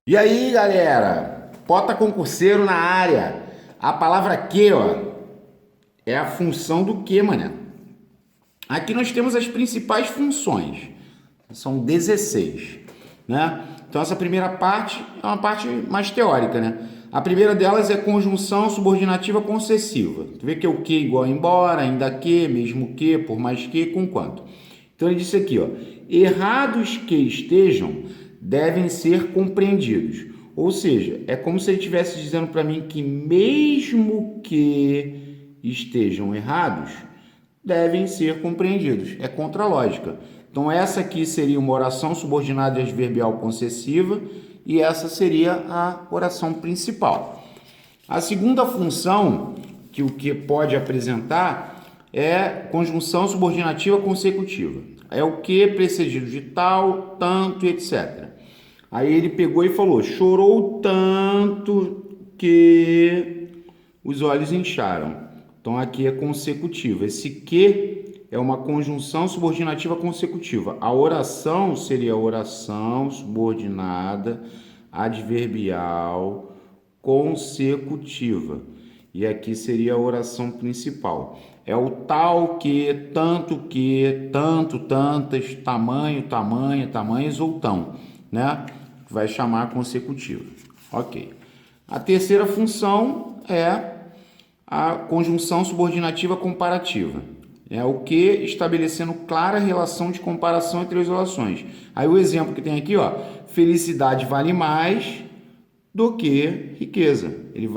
E aí, galera? Pota concurseiro na área. A palavra que, ó, é a função do que, mané? Aqui nós temos as principais funções. São 16, né? Então essa primeira parte é uma parte mais teórica, né? A primeira delas é conjunção subordinativa concessiva. Tu vê que é o que igual a embora, ainda que, mesmo que, por mais que, com quanto. Então ele disse aqui, ó, errados que estejam devem ser compreendidos. Ou seja, é como se ele estivesse dizendo para mim que mesmo que estejam errados, devem ser compreendidos. É contra a lógica. Então essa aqui seria uma oração subordinada adverbial concessiva e essa seria a oração principal. A segunda função que o que pode apresentar é conjunção subordinativa consecutiva. É o que precedido de tal, tanto, etc. Aí ele pegou e falou: chorou tanto que os olhos incharam. Então aqui é consecutivo. Esse que é uma conjunção subordinativa consecutiva. A oração seria a oração subordinada adverbial consecutiva. E aqui seria a oração principal. É o tal que, tanto, tantas, tamanho, tamanha, tamanhos ou tão, né? Vai chamar consecutiva. Ok. A terceira função é a conjunção subordinativa comparativa. É o que estabelecendo clara relação de comparação entre as orações. Aí o exemplo que tem aqui, ó, felicidade vale mais do que riqueza.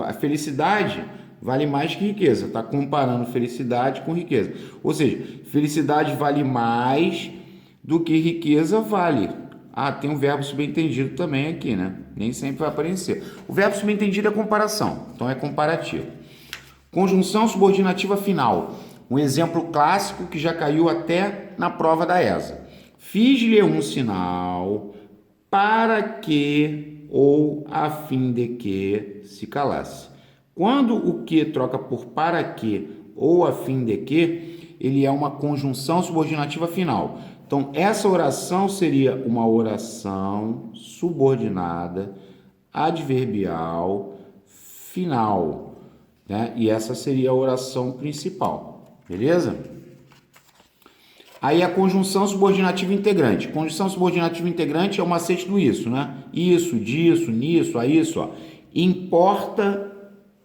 A felicidade vale mais que riqueza. Está comparando felicidade com riqueza. Ou seja, felicidade vale mais do que riqueza vale. Ah, tem um verbo subentendido também aqui, né? Nem sempre vai aparecer. O verbo subentendido é comparação, então é comparativo. Conjunção subordinativa final. Um exemplo clássico que já caiu até na prova da ESA. Fiz-lhe um sinal para que ou a fim de que se calasse. Quando o que troca por para que ou a fim de que, ele é uma conjunção subordinativa final. Então, essa oração seria uma oração subordinada adverbial final, né? E essa seria a oração principal, beleza? Aí a conjunção subordinativa integrante. Conjunção subordinativa integrante é o macete do isso, né? Isso, disso, nisso, a isso, ó. Importa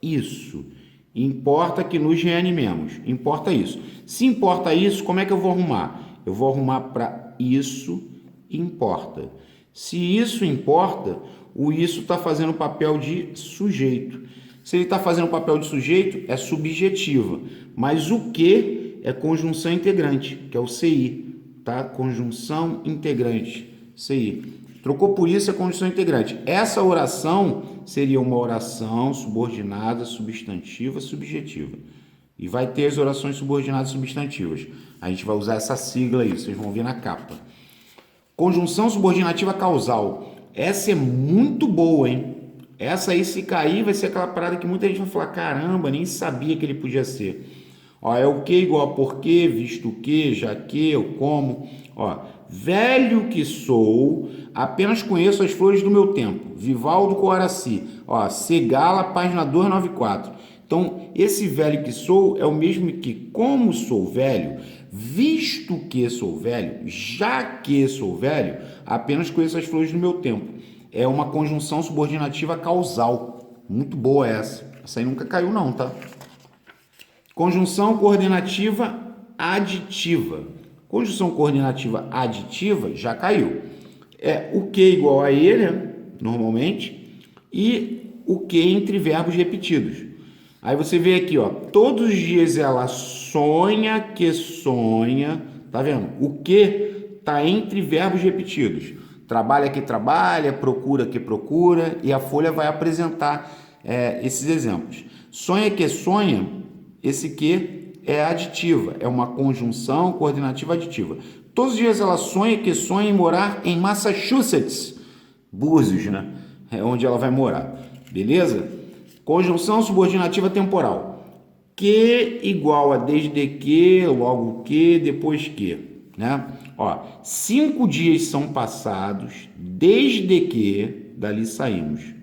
isso. Importa que nos reanimemos. Importa isso. Se importa isso, como é que eu vou arrumar? Eu vou arrumar para isso importa. Se isso importa, o isso está fazendo o papel de sujeito. Se ele está fazendo o papel de sujeito, é subjetiva. Mas o que é conjunção integrante, que é o CI, tá? Conjunção integrante, CI. Trocou por isso é conjunção integrante. Essa oração seria uma oração subordinada, substantiva, subjetiva. E vai ter as orações subordinadas substantivas. A gente vai usar essa sigla aí, vocês vão ver na capa. Conjunção subordinativa causal. Essa é muito boa, hein? Essa aí, se cair, vai ser aquela parada que muita gente vai falar: caramba, nem sabia que ele podia ser. Ó, é o que igual a porquê, visto o que, já que, o como. Ó, velho que sou, apenas conheço as flores do meu tempo. Vivaldo Coaraci. Ó, Segala, página 294. Então, esse velho que sou é o mesmo que, como sou velho, visto que sou velho, já que sou velho, apenas conheço as flores do meu tempo. É uma conjunção subordinativa causal. Muito boa essa. Essa aí nunca caiu não, tá? Conjunção coordenativa aditiva. Conjunção coordenativa aditiva já caiu. É o que igual a ele, normalmente, e o que entre verbos repetidos. Aí você vê aqui, ó, todos os dias ela sonha que sonha, tá vendo? O que tá entre verbos repetidos. Trabalha que trabalha, procura que procura, e a folha vai apresentar esses exemplos. Sonha que sonha, esse que é aditiva, é uma conjunção coordenativa aditiva. Todos os dias ela sonha que sonha em morar em Massachusetts, Búzios, né? É onde ela vai morar, beleza? Conjunção subordinativa temporal. Que igual a desde que, logo que, depois que, né? Ó, 5 dias são passados desde dali saímos.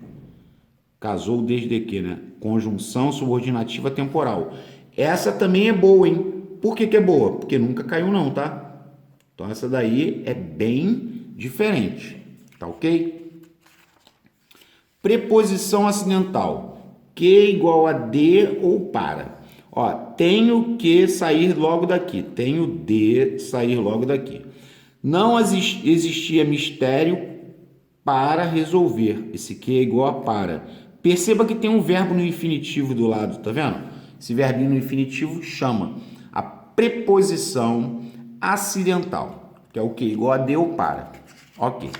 Casou desde que, né? Conjunção subordinativa temporal. Essa também é boa, hein? Por que é boa? Porque nunca caiu não, tá? Então essa daí é bem diferente, tá ok? Preposição acidental. Que igual a de ou para. Ó, tenho que sair logo daqui. Tenho de sair logo daqui. Não existia mistério para resolver. Esse que é igual a para. Perceba que tem um verbo no infinitivo do lado, tá vendo? Esse verbinho no infinitivo chama a preposição acidental, que é o que? Igual a de ou para. Ok.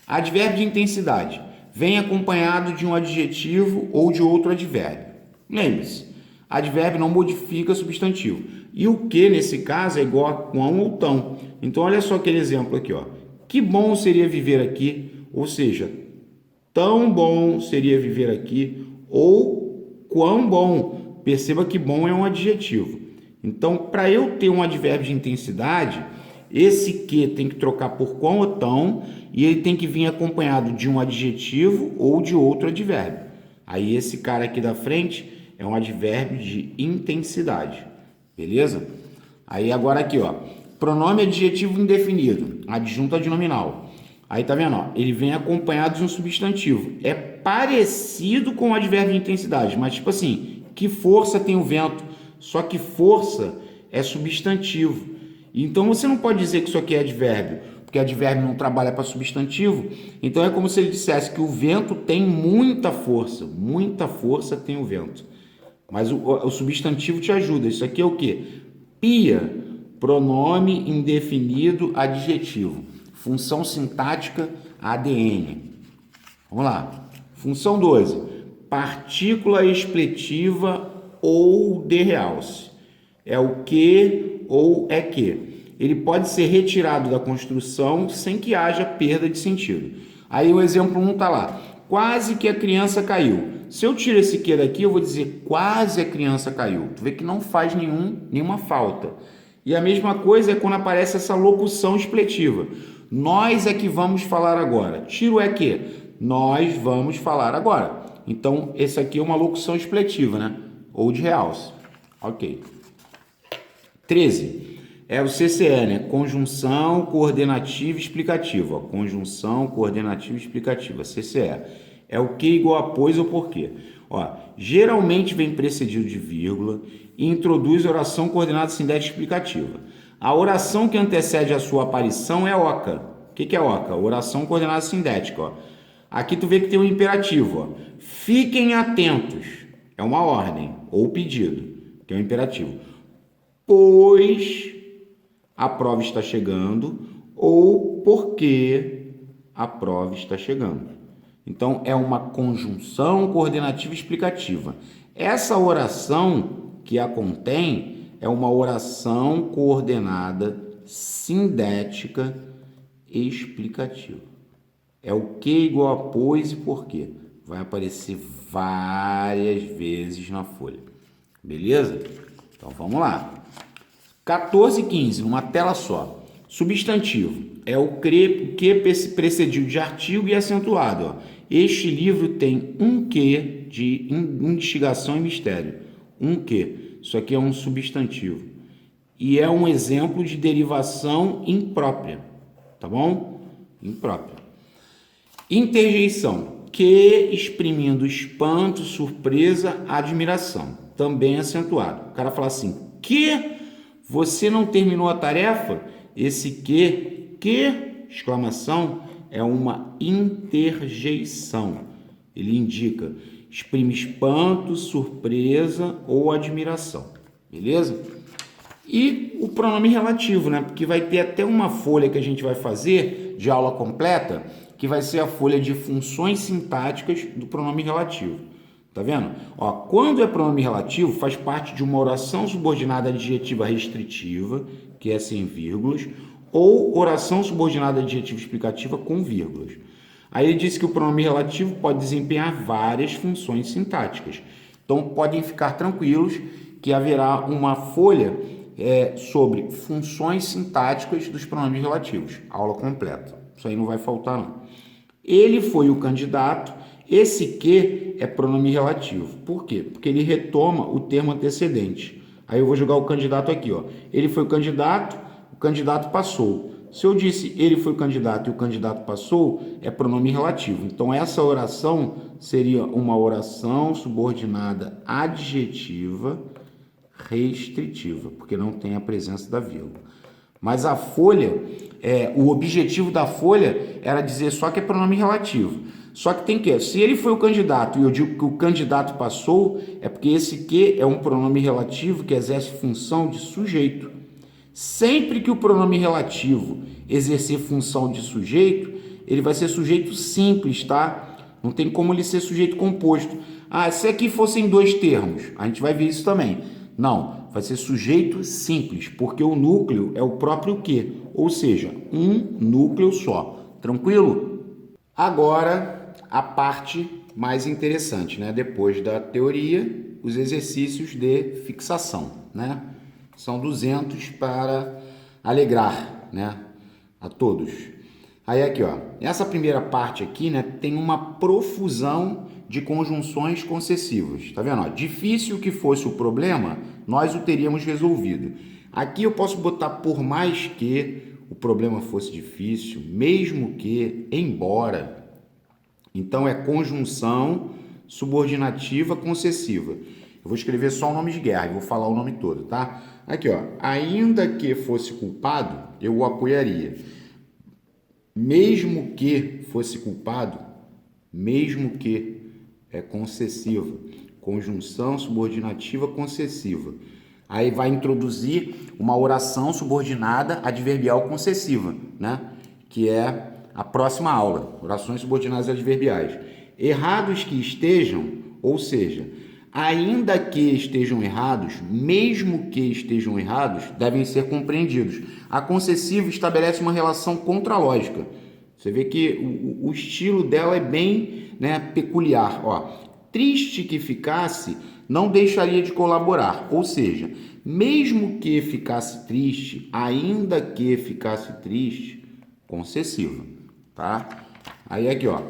Advérbio de intensidade. Vem acompanhado de um adjetivo ou de outro advérbio. Lembre-se, advérbio não modifica substantivo. E o que, nesse caso, é igual a quão ou tão. Então, olha só aquele exemplo aqui, ó. Que bom seria viver aqui, ou seja, tão bom seria viver aqui, ou quão bom. Perceba que bom é um adjetivo. Então, para eu ter um advérbio de intensidade, esse que tem que trocar por quão ou tão, e ele tem que vir acompanhado de um adjetivo ou de outro advérbio. Aí esse cara aqui da frente é um advérbio de intensidade. Beleza? Aí agora aqui, ó. Pronome adjetivo indefinido, adjunto adnominal. Aí tá vendo, ó? Ele vem acompanhado de um substantivo. É parecido com o advérbio de intensidade, mas tipo assim, que força tem o vento? Só que força é substantivo. Então você não pode dizer que isso aqui é advérbio, porque advérbio não trabalha para substantivo. Então é como se ele dissesse que o vento tem muita força tem o vento. Mas o substantivo te ajuda. Isso aqui é o quê? Pia, pronome indefinido adjetivo. Função sintática ADN. Vamos lá. Função 12. Partícula expletiva ou de realce. É o que ou é que. Ele pode ser retirado da construção sem que haja perda de sentido. Aí o exemplo 1 está lá. Quase que a criança caiu. Se eu tiro esse que daqui, eu vou dizer quase a criança caiu. Tu vê que não faz nenhuma falta. E a mesma coisa é quando aparece essa locução expletiva. Nós é que vamos falar agora. Tiro é que. Nós vamos falar agora. Então, esse aqui é uma locução expletiva, né? Ou de realce. Ok. 13. É o CCE, né? Conjunção coordenativa explicativa. Ó. Conjunção coordenativa explicativa. CCE. É o que igual a pois ou porquê. Ó, geralmente vem precedido de vírgula e introduz oração coordenada sintética explicativa. A oração que antecede a sua aparição é oca. O que é oca? Oração coordenada sintética. Ó. Aqui tu vê que tem um imperativo. Ó. Fiquem atentos. É uma ordem ou pedido, que é um imperativo. Pois a prova está chegando ou porque a prova está chegando. Então, é uma conjunção coordenativa explicativa. Essa oração que a contém é uma oração coordenada sindética explicativa. É o que igual a pois e porquê. Vai aparecer várias vezes na folha. Beleza? Então, vamos lá. 14 e 15, numa tela só. Substantivo. É o que precedido de artigo e acentuado. Ó. Este livro tem um que de investigação e mistério. Um que. Isso aqui é um substantivo. E é um exemplo de derivação imprópria. Tá bom? Imprópria. Interjeição. Que exprimindo espanto, surpresa, admiração. Também acentuado. O cara fala assim, que você não terminou a tarefa? Esse que, exclamação, é uma interjeição. Ele indica, exprime espanto, surpresa ou admiração. Beleza? E o pronome relativo, né? Porque vai ter até uma folha que a gente vai fazer de aula completa, que vai ser a folha de funções sintáticas do pronome relativo. Tá vendo? Ó, quando é pronome relativo, faz parte de uma oração subordinada adjetiva restritiva, que é sem vírgulas, ou oração subordinada adjetiva explicativa com vírgulas. Aí ele disse que o pronome relativo pode desempenhar várias funções sintáticas. Então, podem ficar tranquilos que haverá uma folha sobre funções sintáticas dos pronomes relativos. Aula completa. Isso aí não vai faltar, não. Ele foi o candidato. Esse que é pronome relativo. Por quê? Porque ele retoma o termo antecedente. Aí eu vou jogar o candidato aqui, ó. Ele foi o candidato passou. Se eu disse ele foi o candidato e o candidato passou, é pronome relativo. Então essa oração seria uma oração subordinada adjetiva restritiva, porque não tem a presença da vírgula. Mas a folha, o objetivo da folha era dizer só que é pronome relativo. Só que tem que, se ele foi o candidato e eu digo que o candidato passou, é porque esse que é um pronome relativo que exerce função de sujeito. Sempre que o pronome relativo exercer função de sujeito, ele vai ser sujeito simples, tá? Não tem como ele ser sujeito composto. Ah, se aqui fossem dois termos, a gente vai ver isso também. Não, vai ser sujeito simples, porque o núcleo é o próprio que, ou seja, um núcleo só. Tranquilo? Agora, a parte mais interessante, né? Depois da teoria, os exercícios de fixação, né? São 200 para alegrar, né, a todos. Aí aqui, ó, essa primeira parte aqui, né, tem uma profusão de conjunções concessivas. Tá vendo? Ó, difícil que fosse o problema, nós o teríamos resolvido. Aqui eu posso botar por mais que o problema fosse difícil, mesmo que, embora. Então é conjunção subordinativa concessiva. Eu vou escrever só o nome de guerra e vou falar o nome todo, tá? Aqui, ó. Ainda que fosse culpado, eu o apoiaria. Mesmo que fosse culpado, mesmo que é concessiva. Conjunção subordinativa concessiva. Aí vai introduzir uma oração subordinada adverbial concessiva, né? Que é a próxima aula. Orações subordinadas adverbiais. Errados que estejam, ou seja, ainda que estejam errados, mesmo que estejam errados, devem ser compreendidos. A concessiva estabelece uma relação contralógica. Você vê que o estilo dela é bem, né, peculiar. Ó, triste que ficasse, não deixaria de colaborar. Ou seja, mesmo que ficasse triste, ainda que ficasse triste, concessiva. Tá? Aí aqui, ó.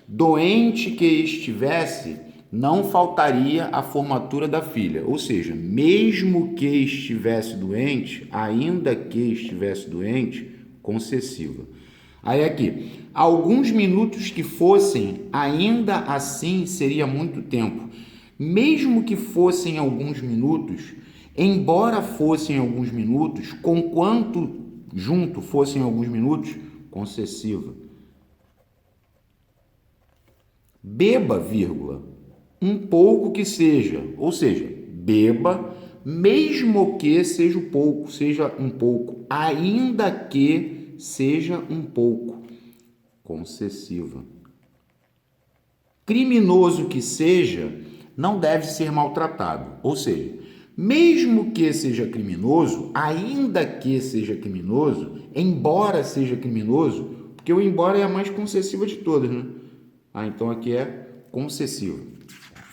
Doente que estivesse, não faltaria a formatura da filha. Ou seja, mesmo que estivesse doente, ainda que estivesse doente, concessiva. Aí aqui, alguns minutos que fossem, ainda assim seria muito tempo. Mesmo que fossem alguns minutos, embora fossem alguns minutos, conquanto junto fossem alguns minutos, concessiva. Beba, vírgula, um pouco que seja, ou seja, beba, mesmo que seja um pouco, ainda que seja um pouco, concessiva. Criminoso que seja, não deve ser maltratado, ou seja, mesmo que seja criminoso, ainda que seja criminoso, embora seja criminoso, porque o embora é a mais concessiva de todas, né? Ah, então aqui é concessiva.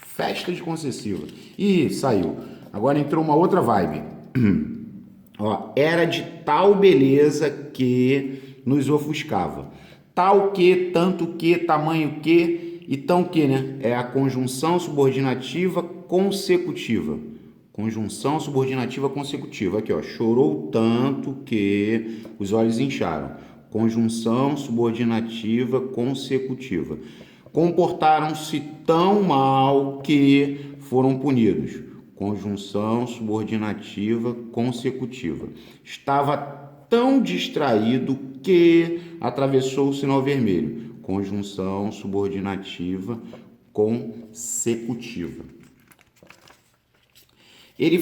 Festa de concessiva. Ih, saiu. Agora entrou uma outra vibe. Ó, era de tal beleza que nos ofuscava. Tal que, tanto que, tamanho que e tão que, né? É a conjunção subordinativa consecutiva. Conjunção subordinativa consecutiva. Aqui, ó. Chorou tanto que os olhos incharam. Conjunção subordinativa consecutiva. Comportaram-se tão mal que foram punidos. Conjunção subordinativa consecutiva. Estava tão distraído que atravessou o sinal vermelho. Conjunção subordinativa consecutiva. Ele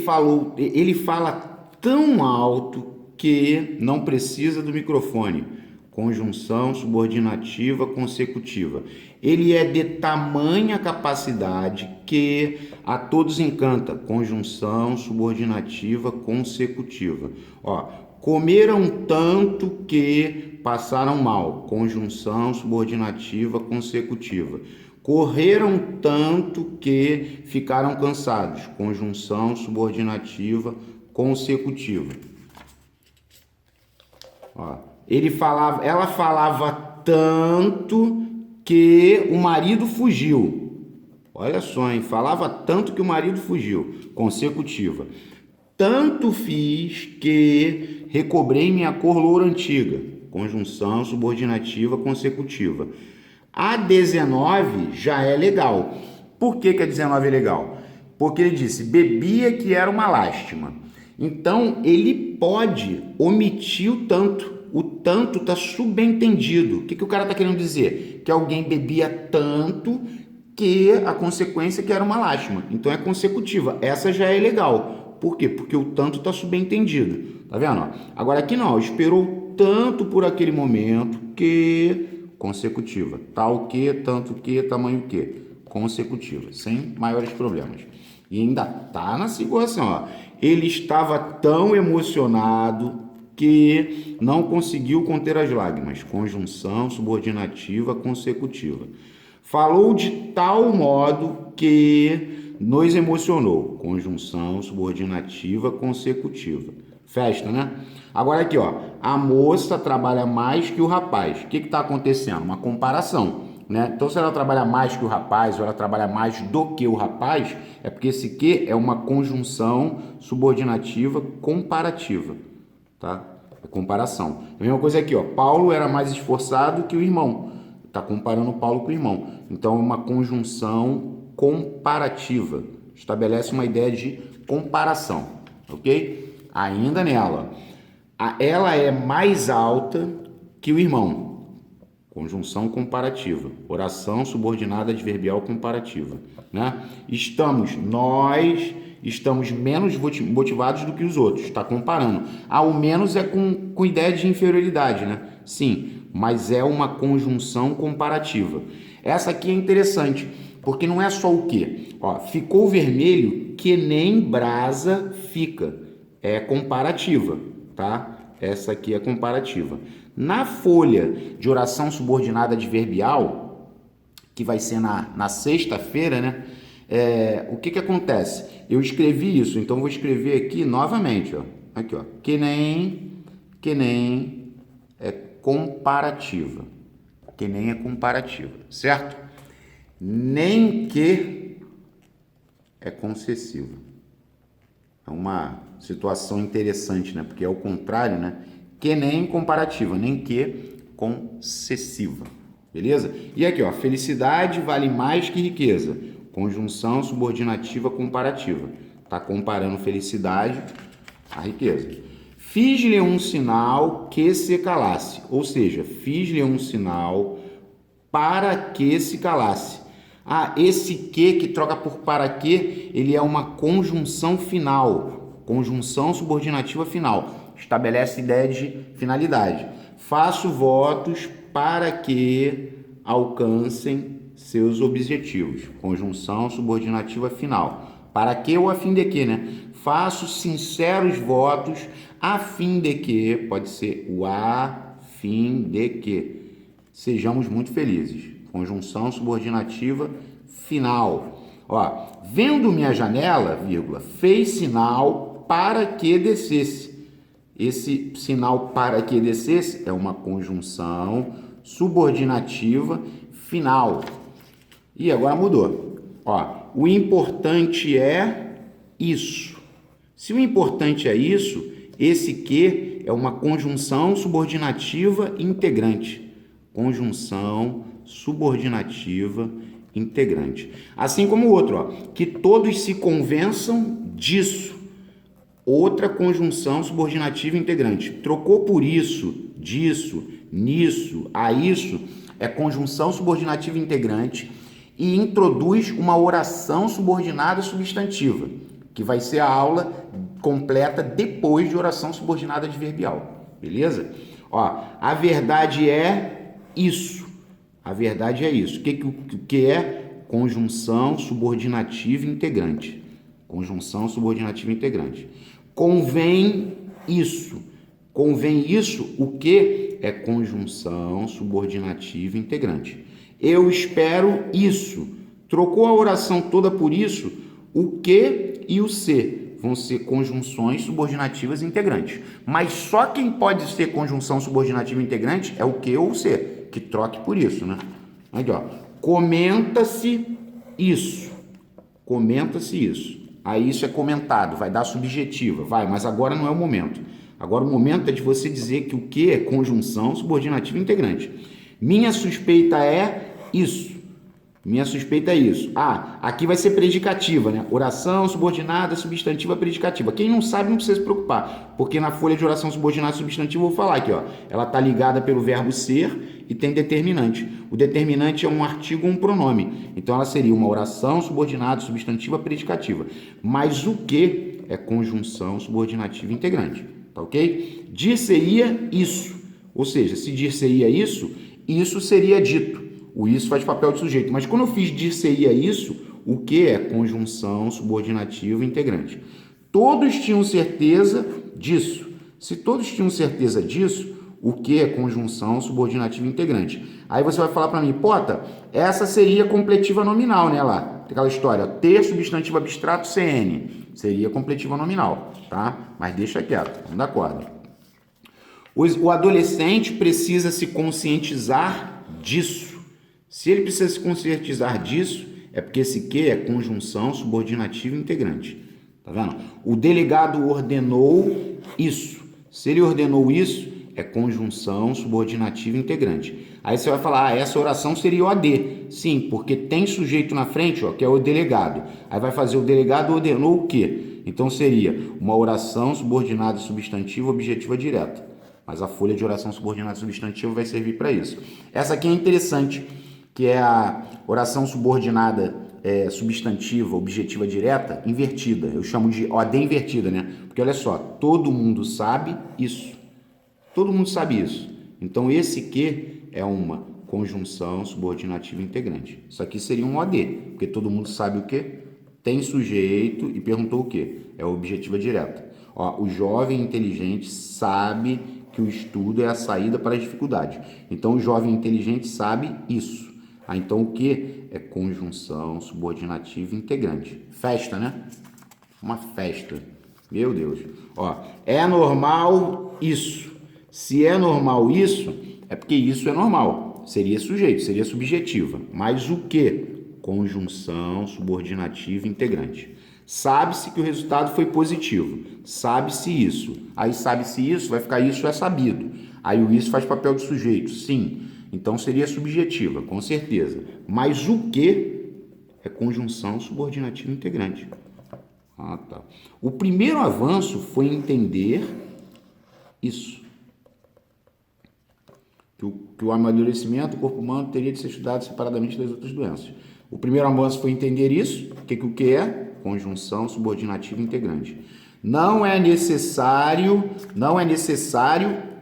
fala tão alto que não precisa do microfone. Conjunção subordinativa consecutiva. Ele é de tamanha capacidade que a todos encanta. Conjunção subordinativa consecutiva. Ó, comeram tanto que passaram mal. Conjunção subordinativa consecutiva. Correram tanto que ficaram cansados. Conjunção subordinativa consecutiva. Ó, ela falava tanto que o marido fugiu. Olha só, hein? Falava tanto que o marido fugiu. Consecutiva. Tanto fiz que recobrei minha cor loura antiga. Conjunção subordinativa consecutiva. A 19 já é legal. Por que a 19 é legal? Porque ele disse, bebia que era uma lástima. Então, ele pode omitir o tanto. O tanto está subentendido. O que o cara está querendo dizer? Que alguém bebia tanto que a consequência que era uma lástima. Então, é consecutiva. Essa já é legal. Por quê? Porque o tanto está subentendido. Tá vendo? Agora, aqui não. Esperou tanto por aquele momento que... consecutiva. Tal que, tanto que, tamanho que. Consecutiva. Sem maiores problemas. E ainda tá na situação, ó. Ele estava tão emocionado que não conseguiu conter as lágrimas. Conjunção subordinativa consecutiva. Falou de tal modo que nos emocionou. Conjunção subordinativa consecutiva. Festa, né? Agora aqui, ó. A moça trabalha mais que o rapaz. O que está acontecendo? Uma comparação, né? Então, se ela trabalha mais que o rapaz ou ela trabalha mais do que o rapaz, é porque esse que é uma conjunção subordinativa comparativa, tá? É comparação. A mesma coisa aqui, ó. Paulo era mais esforçado que o irmão. Tá comparando Paulo com o irmão. Então, é uma conjunção comparativa. Estabelece uma ideia de comparação, ok? Ainda nela, ela é mais alta que o irmão. Conjunção comparativa. Oração subordinada adverbial comparativa, né? Nós estamos menos motivados do que os outros. Está comparando. O menos é com ideia de inferioridade, né? Sim, mas é uma conjunção comparativa. Essa aqui é interessante, porque não é só o quê? Ó, ficou vermelho que nem brasa fica. É comparativa, tá? Essa aqui é comparativa. Na folha de oração subordinada adverbial, que vai ser na sexta-feira, né? O que acontece? Eu escrevi isso, então vou escrever aqui novamente, ó. Aqui, ó. Que nem é comparativa. Que nem é comparativa, certo? Nem que é concessiva. É uma situação interessante, né? Porque é o contrário, né? Que nem comparativa, nem que concessiva. Beleza? E aqui, ó, felicidade vale mais que riqueza. Conjunção subordinativa comparativa. Tá comparando felicidade à riqueza. Fiz-lhe um sinal que se calasse. Ou seja, fiz-lhe um sinal para que se calasse. Esse que troca por para que, ele é uma conjunção final. Conjunção subordinativa final. Estabelece ideia de finalidade. Faço votos para que alcancem seus objetivos. Conjunção subordinativa final. Para que ou a fim de que, né? Faço sinceros votos a fim de que, pode ser o a fim de que, sejamos muito felizes. Conjunção subordinativa final. Ó, vendo minha janela, vírgula, fez sinal para que descesse. Esse sinal para que descesse é uma conjunção subordinativa final. E agora mudou. Ó, o importante é isso. Se o importante é isso, esse que é uma conjunção subordinativa integrante. Conjunção subordinativa integrante. Assim como o outro, ó, que todos se convençam disso. Outra conjunção subordinativa integrante. Trocou por isso, disso, nisso, a isso, é conjunção subordinativa integrante e introduz uma oração subordinada substantiva, que vai ser a aula completa depois de oração subordinada adverbial. Beleza? Ó, a verdade é isso. A verdade é isso. O que é? Conjunção subordinativa integrante. Conjunção subordinativa integrante. Convém isso. Convém isso, o que? É conjunção subordinativa integrante. Eu espero isso. Trocou a oração toda por isso, o que e o se vão ser conjunções subordinativas integrantes. Mas só quem pode ser conjunção subordinativa integrante é o que ou o se, que troque por isso, né? Aqui, ó. Comenta-se isso. Comenta-se isso. Aí isso é comentado, vai dar subjetiva. Vai, mas agora não é o momento. Agora o momento é de você dizer que o que é conjunção subordinativa integrante. Minha suspeita é isso. Minha suspeita é isso. Ah, aqui vai ser predicativa, né? Oração subordinada, substantiva, predicativa. Quem não sabe não precisa se preocupar, porque na folha de oração subordinada substantiva eu vou falar aqui, ó. Ela tá ligada pelo verbo ser e tem determinante. O determinante é um artigo ou um pronome. Então ela seria uma oração subordinada, substantiva, predicativa. Mas o que é conjunção subordinativa integrante, tá ok? Dir-se-ia isso. Ou seja, se dir-se-ia isso, isso seria dito. O isso faz papel de sujeito. Mas quando eu fiz dir-se-ia isso, o que é conjunção subordinativa integrante? Todos tinham certeza disso. Se todos tinham certeza disso, o que é conjunção subordinativa integrante? Aí você vai falar para mim, Pota, essa seria completiva nominal, né, lá? Aquela história, ter substantivo abstrato CN. Seria completiva nominal, tá? Mas deixa quieto, vamos dar corda. O adolescente precisa se conscientizar disso. Se ele precisa se conscientizar disso, é porque esse que é conjunção subordinativa integrante. Tá vendo? O delegado ordenou isso. Se ele ordenou isso, é conjunção subordinativa integrante. Aí você vai falar, essa oração seria o AD. Sim, porque tem sujeito na frente, ó, que é o delegado. Aí vai fazer o delegado ordenou o quê? Então seria uma oração subordinada substantiva objetiva direta. Mas a folha de oração subordinada substantiva vai servir para isso. Essa aqui é interessante, que é a oração subordinada substantiva, objetiva direta, invertida. Eu chamo de OD invertida, né? Porque olha só, todo mundo sabe isso. Todo mundo sabe isso. Então, esse que é uma conjunção subordinativa integrante. Isso aqui seria um OD, porque todo mundo sabe o quê? Tem sujeito e perguntou o quê? É a objetiva direta. Ó, o jovem inteligente sabe que o estudo é a saída para as dificuldades. Então, o jovem inteligente sabe isso. Ah, então o que é conjunção subordinativa integrante? Festa, né? Uma festa. Meu Deus. Ó, é normal isso. Se é normal isso, é porque isso é normal. Seria sujeito, seria subjetiva. Mas o que? Conjunção subordinativa integrante. Sabe-se que o resultado foi positivo. Sabe-se isso. Aí sabe-se isso, vai ficar isso é sabido. Aí o isso faz papel de sujeito. Sim. Então seria subjetiva, com certeza. Mas o que é conjunção subordinativa integrante? Ah, tá. O primeiro avanço foi entender isso. Que o amadurecimento do corpo humano teria de ser estudado separadamente das outras doenças. O primeiro avanço foi entender isso. O que é? Conjunção subordinativa integrante. Não é necessário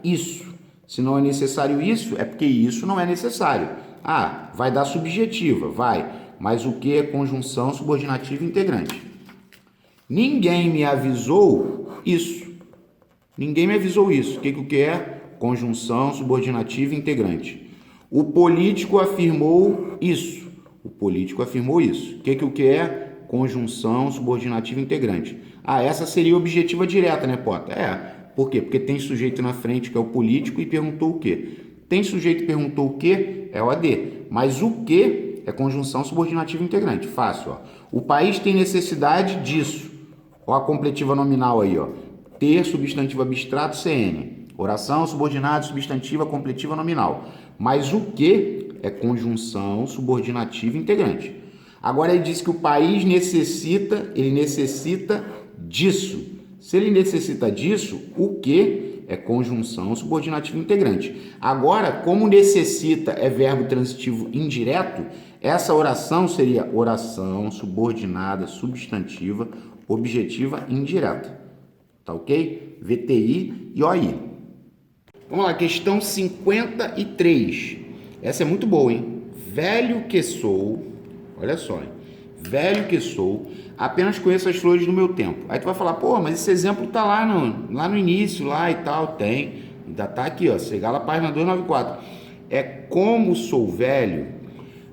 isso. Se não é necessário isso, é porque isso não é necessário. Ah, vai dar subjetiva, vai. Mas o que é conjunção subordinativa integrante? Ninguém me avisou isso. Ninguém me avisou isso. O que é? Conjunção subordinativa integrante. O político afirmou isso. O político afirmou isso. O que é? Conjunção subordinativa integrante. Ah, essa seria objetiva direta, né, Pota? Por quê? Porque tem sujeito na frente, que é o político, e perguntou o quê? Tem sujeito que perguntou o quê? É o AD. Mas o quê é conjunção subordinativa integrante. Fácil, ó. O país tem necessidade disso. Ó a completiva nominal aí, ó. Ter substantivo abstrato CN. Oração subordinada, substantiva, completiva nominal. Mas o quê é conjunção subordinativa integrante. Agora ele diz que o país necessita disso. Se ele necessita disso, o que é conjunção subordinativa integrante. Agora, como necessita é verbo transitivo indireto, essa oração seria oração subordinada substantiva objetiva indireta. Tá ok? VTI e OI. Vamos lá, questão 53. Essa é muito boa, hein? Velho que sou, olha só, hein? Velho que sou, apenas conheço as flores do meu tempo. Aí tu vai falar, pô, mas esse exemplo tá lá no início, lá e tal, tem. Ainda tá aqui, ó, chegar lá, página 294. É como sou velho,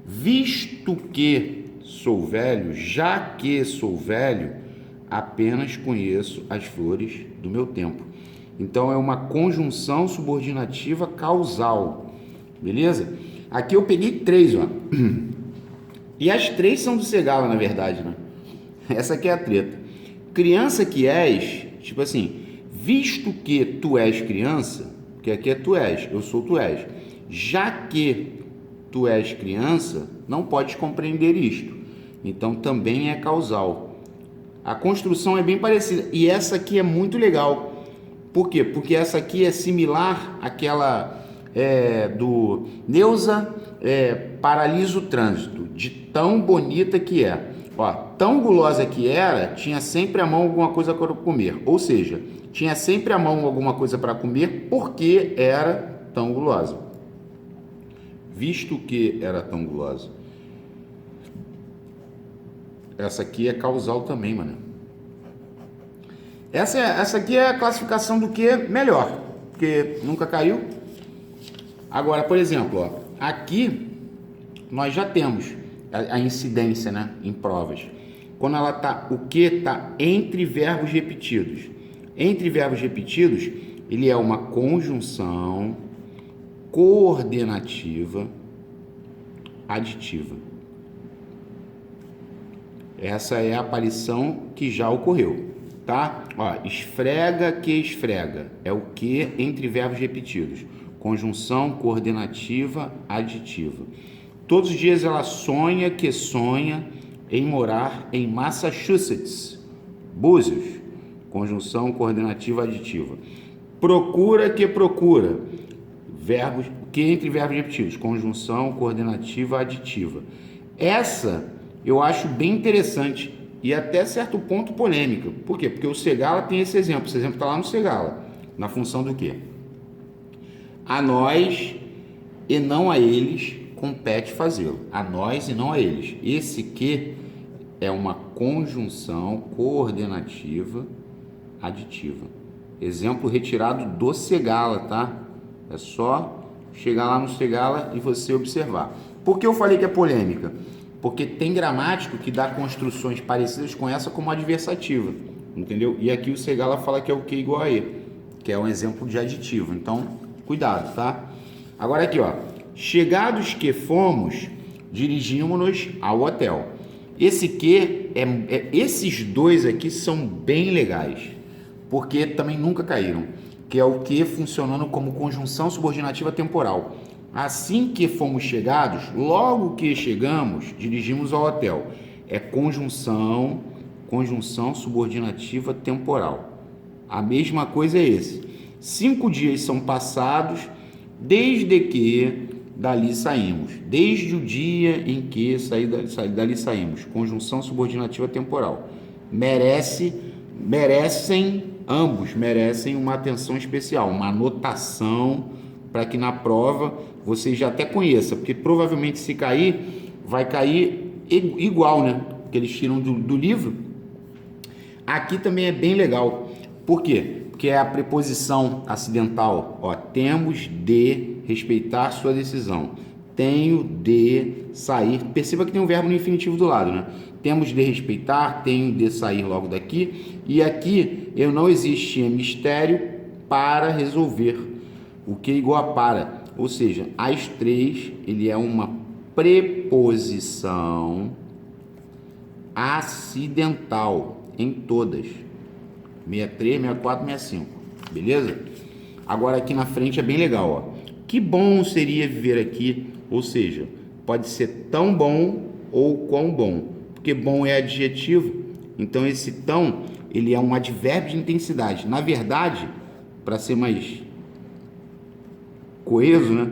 visto que sou velho, já que sou velho, apenas conheço as flores do meu tempo. Então é uma conjunção subordinativa causal, beleza? Aqui eu peguei 3, ó. E as 3 são do Segala, na verdade, né? Essa aqui é a treta. Criança que és, tipo assim, visto que tu és criança, porque aqui é tu és, eu sou tu és. Já que tu és criança, não podes compreender isto. Então também é causal. A construção é bem parecida. E essa aqui é muito legal. Por quê? Porque essa aqui é similar àquela do Neuza paralisa o trânsito, de tão bonita que é. Ó, tão gulosa que era, tinha sempre à mão alguma coisa para comer. Ou seja, tinha sempre à mão alguma coisa para comer porque era tão gulosa. Visto que era tão gulosa. Essa aqui é causal também, mano. Essa aqui é a classificação do que melhor, porque nunca caiu. Agora, por exemplo, ó, aqui nós já temos a incidência, né, em provas. Quando ela tá, o que tá entre verbos repetidos. Entre verbos repetidos, ele é uma conjunção coordenativa aditiva. Essa é a aparição que já ocorreu, tá? Ó, esfrega que esfrega é o que entre verbos repetidos. Conjunção coordenativa aditiva. Todos os dias ela sonha que sonha em morar em Massachusetts. Búzios. Conjunção coordenativa aditiva. Procura que procura. Verbos que entre verbos repetidos. Conjunção coordenativa aditiva. Essa eu acho bem interessante e até certo ponto polêmica. Por quê? Porque o Segala tem esse exemplo. Esse exemplo está lá no Segala. Na função do quê? A nós e não a eles compete fazê-lo. A nós e não a eles. Esse que é uma conjunção coordenativa aditiva. Exemplo retirado do Segala, tá? É só chegar lá no Segala e você observar. Por que eu falei que é polêmica? Porque tem gramático que dá construções parecidas com essa como adversativa, entendeu? E aqui o Segala fala que é o que igual a e, que é um exemplo de aditivo. Então, cuidado, tá? Agora aqui, ó. Chegados que fomos, dirigimos-nos ao hotel. Esse que, esses dois aqui são bem legais, porque também nunca caíram, que é o que funcionando como conjunção subordinativa temporal. Assim que fomos chegados, logo que chegamos, dirigimos ao hotel. É conjunção subordinativa temporal. A mesma coisa é esse. 5 dias são passados desde que dali saímos. Desde o dia em que dali saímos. Conjunção subordinativa temporal. Ambos merecem uma atenção especial, uma anotação para que na prova você já até conheça, porque provavelmente se cair, vai cair igual, né? Que eles tiram do livro. Aqui também é bem legal. Por quê? Porque é a preposição acidental. Ó, temos de respeitar sua decisão. Tenho de sair. Perceba que tem um verbo no infinitivo do lado, né? Temos de respeitar, tenho de sair logo daqui. E aqui eu não existe mistério para resolver. O que é igual a para. Ou seja, as 3, ele é uma preposição acidental em todas. 63, 64, 65. Beleza? Agora aqui na frente é bem legal, ó. Que bom seria viver aqui. Ou seja, pode ser tão bom ou quão bom. Porque bom é adjetivo. Então esse tão, ele é um advérbio de intensidade. Na verdade, para ser mais coeso, né?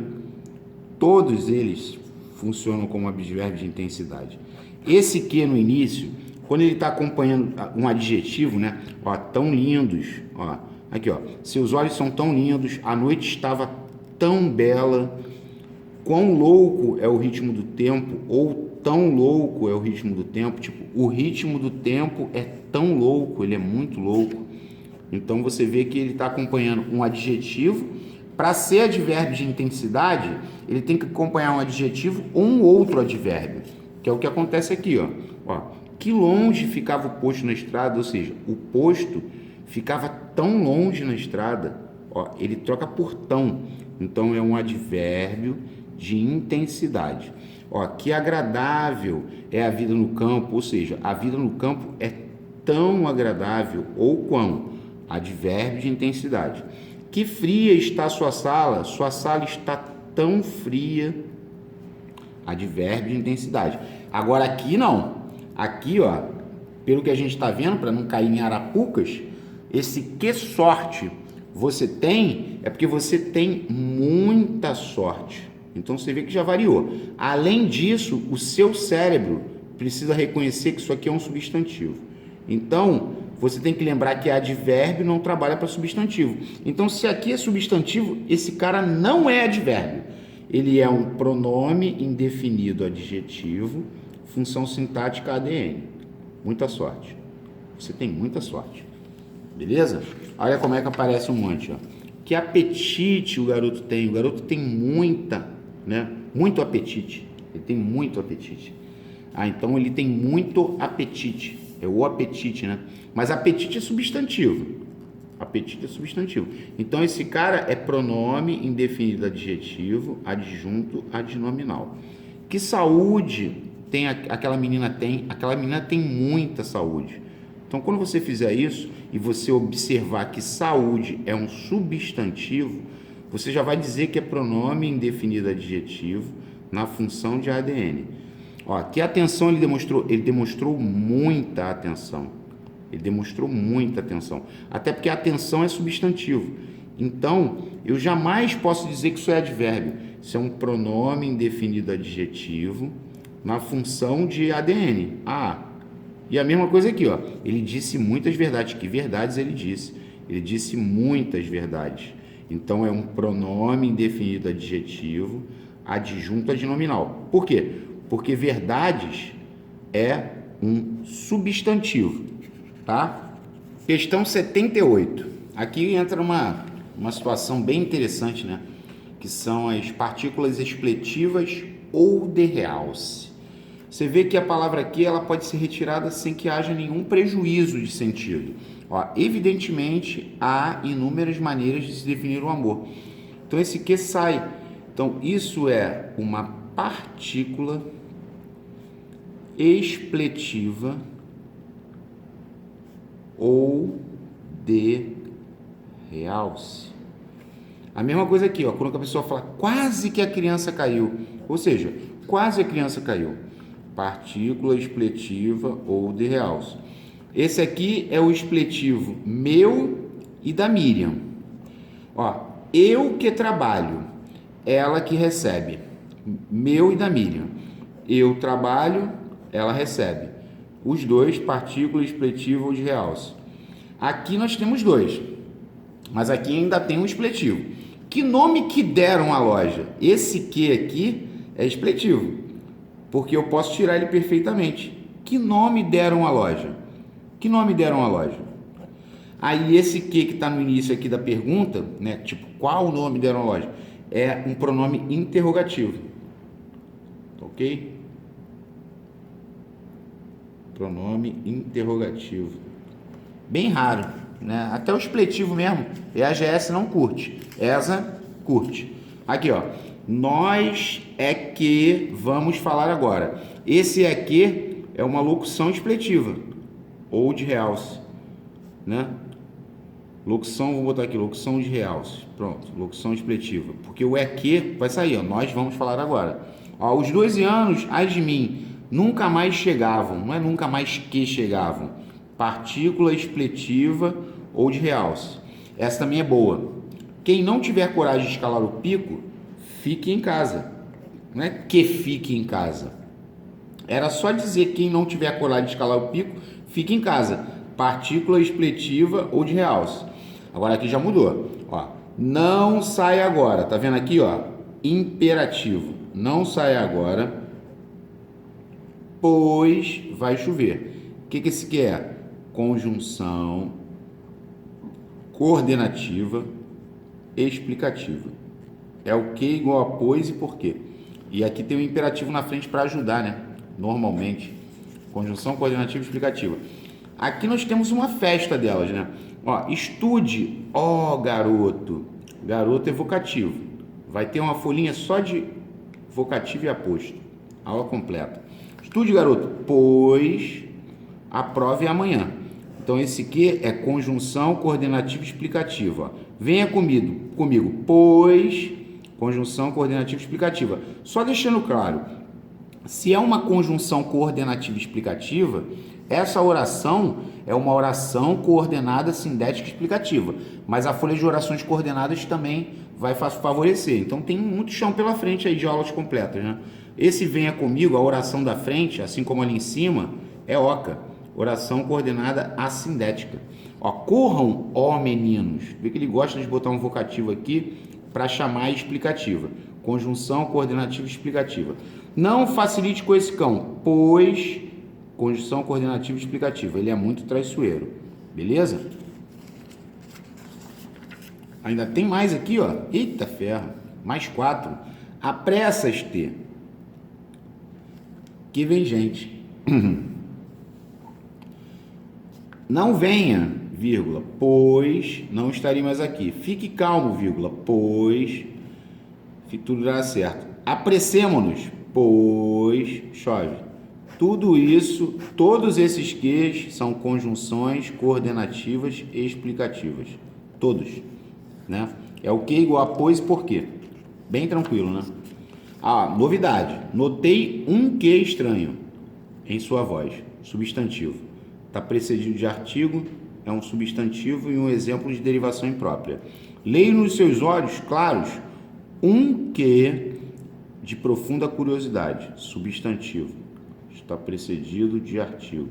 Todos eles funcionam como advérbio de intensidade. Esse que no início, quando ele está acompanhando um adjetivo, né? Ó, tão lindos, ó. Aqui, ó. Seus olhos são tão lindos, a noite estava tão bela. Quão louco é o ritmo do tempo, ou tão louco é o ritmo do tempo. Tipo, o ritmo do tempo é tão louco, ele é muito louco. Então você vê que ele está acompanhando um adjetivo. Para ser advérbio de intensidade, ele tem que acompanhar um adjetivo ou um outro advérbio, que é o que acontece aqui, ó. Ó, que longe ficava o posto na estrada, ou seja, o posto ficava tão longe na estrada, ó, ele troca por tão. Então é um advérbio de intensidade. Ó, que agradável é a vida no campo, ou seja, a vida no campo é tão agradável ou quão? Advérbio de intensidade. Que fria está sua sala está tão fria. Advérbio de intensidade. Agora aqui não. Aqui, ó, pelo que a gente está vendo, para não cair em arapucas, esse que sorte você tem é porque você tem muita sorte. Então você vê que já variou. Além disso, o seu cérebro precisa reconhecer que isso aqui é um substantivo. Então, você tem que lembrar que advérbio não trabalha para substantivo. Então, se aqui é substantivo, esse cara não é advérbio. Ele é um pronome indefinido adjetivo, função sintática ADN. Muita sorte. Você tem muita sorte. Beleza? Olha como é que aparece um monte, ó. Que apetite o garoto tem. O garoto tem muito apetite. Ele tem muito apetite. Então ele tem muito apetite. É o apetite, né? Mas apetite é substantivo. Apetite é substantivo. Então esse cara é pronome indefinido adjetivo, adjunto adnominal. Que saúde tem aquela menina tem? Aquela menina tem muita saúde. Então quando você fizer isso e você observar que saúde é um substantivo, você já vai dizer que é pronome indefinido adjetivo na função de ADN. Ó, que atenção ele demonstrou muita atenção. Ele demonstrou muita atenção. Até porque a atenção é substantivo. Então, eu jamais posso dizer que isso é advérbio. Isso é um pronome indefinido adjetivo na função de ADN. E a mesma coisa aqui, ó. Ele disse muitas verdades. Que verdades ele disse? Ele disse muitas verdades. Então, é um pronome indefinido adjetivo adjunto adnominal. Por quê? Porque verdades é um substantivo, tá? Questão 78. Aqui entra uma situação bem interessante, né? Que são as partículas expletivas ou de realce. Você vê que a palavra aqui ela pode ser retirada sem que haja nenhum prejuízo de sentido. Ó, evidentemente, há inúmeras maneiras de se definir o amor. Então, esse que sai. Então, isso é uma partícula expletiva ou de realce. A mesma coisa aqui, ó, quando a pessoa fala quase que a criança caiu, ou seja, quase a criança caiu. Partícula expletiva ou de realce. Esse aqui é o expletivo meu e da Miriam. Ó, eu que trabalho, ela que recebe. Meu e da Miriam. Eu trabalho, ela recebe. Os dois, partícula expletiva ou de realce. Aqui nós temos dois, mas aqui ainda tem um expletivo. Que nome que deram à loja? Esse que aqui é expletivo, porque eu posso tirar ele perfeitamente. Que nome deram à loja? Que nome deram à loja? Aí esse que está no início aqui da pergunta, né? Tipo, qual nome deram à loja? É um pronome interrogativo. Ok? Pronome interrogativo. Bem raro, né? Até o expletivo mesmo. EAGS não curte. ESA curte. Aqui, ó. Nós é que vamos falar agora. Esse é que é uma locução expletiva ou de realce, né? Locução, vou botar aqui, locução de realce. Pronto, locução expletiva. Porque o é que vai sair, ó. Nós vamos falar agora. Ó, aos 12 anos, ai de mim, nunca mais chegavam. Não é nunca mais que chegavam. Partícula expletiva ou de realce. Essa também é boa. Quem não tiver coragem de escalar o pico, fique em casa. Não é que fique em casa. Era só dizer quem não tiver coragem de escalar o pico, fique em casa. Partícula expletiva ou de realce. Agora aqui já mudou. Ó, não sai agora. Tá vendo aqui, ó? Imperativo. Não sai agora, pois vai chover. O que esse aqui é? Conjunção coordenativa explicativa. É o que igual a pois e porquê. E aqui tem o imperativo na frente para ajudar, né? Normalmente. Conjunção coordenativa explicativa. Aqui nós temos uma festa delas, né? Ó, estude, ó garoto. Garoto evocativo. Vai ter uma folhinha só de vocativo e aposto. Aula completa. Estude, garoto, pois a prova é amanhã. Então, esse que é conjunção coordenativa explicativa. Venha comigo, pois, conjunção coordenativa explicativa. Só deixando claro, se é uma conjunção coordenativa explicativa, essa oração é uma oração coordenada sindética explicativa, mas a folha de orações coordenadas também vai favorecer. Então tem muito chão pela frente aí de aulas completas, né? Esse venha comigo, a oração da frente, assim como ali em cima, é oca, oração coordenada assindética. Ó, corram, ó meninos. Vê que ele gosta de botar um vocativo aqui para chamar a explicativa. Conjunção coordenativa explicativa. Não facilite com esse cão, pois conjunção coordenativa explicativa. Ele é muito traiçoeiro. Beleza? Ainda tem mais aqui, ó. Eita ferro. Mais 4. Apressas-te. Que vem gente. Não venha, vírgula, pois não estarei mais aqui. Fique calmo, vírgula, pois tudo dará certo. Apressemo-nos, pois chove. Tudo isso, todos esses ques são conjunções coordenativas e explicativas. Todos, né? É o que igual a pois e por quê. Bem tranquilo, né? Ah, novidade. Notei um que estranho em sua voz. Substantivo. Está precedido de artigo, é um substantivo e um exemplo de derivação imprópria. Leio nos seus olhos claros um que de profunda curiosidade. Substantivo. Está precedido de artigo.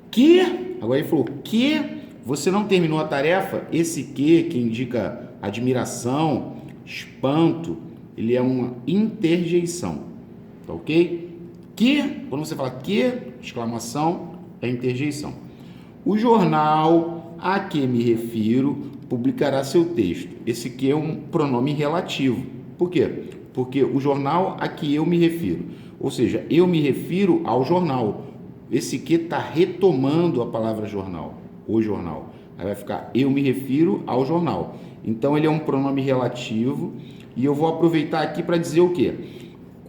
Que, agora ele falou que você não terminou a tarefa, esse que indica admiração, espanto, ele é uma interjeição, tá ok? Que, quando você fala que, exclamação, é interjeição. O jornal a que me refiro publicará seu texto. Esse que é um pronome relativo. Por quê? Porque o jornal a que eu me refiro, ou seja, eu me refiro ao jornal. Esse que está retomando a palavra jornal, o jornal. Aí vai ficar eu me refiro ao jornal. Então ele é um pronome relativo e eu vou aproveitar aqui para dizer o quê?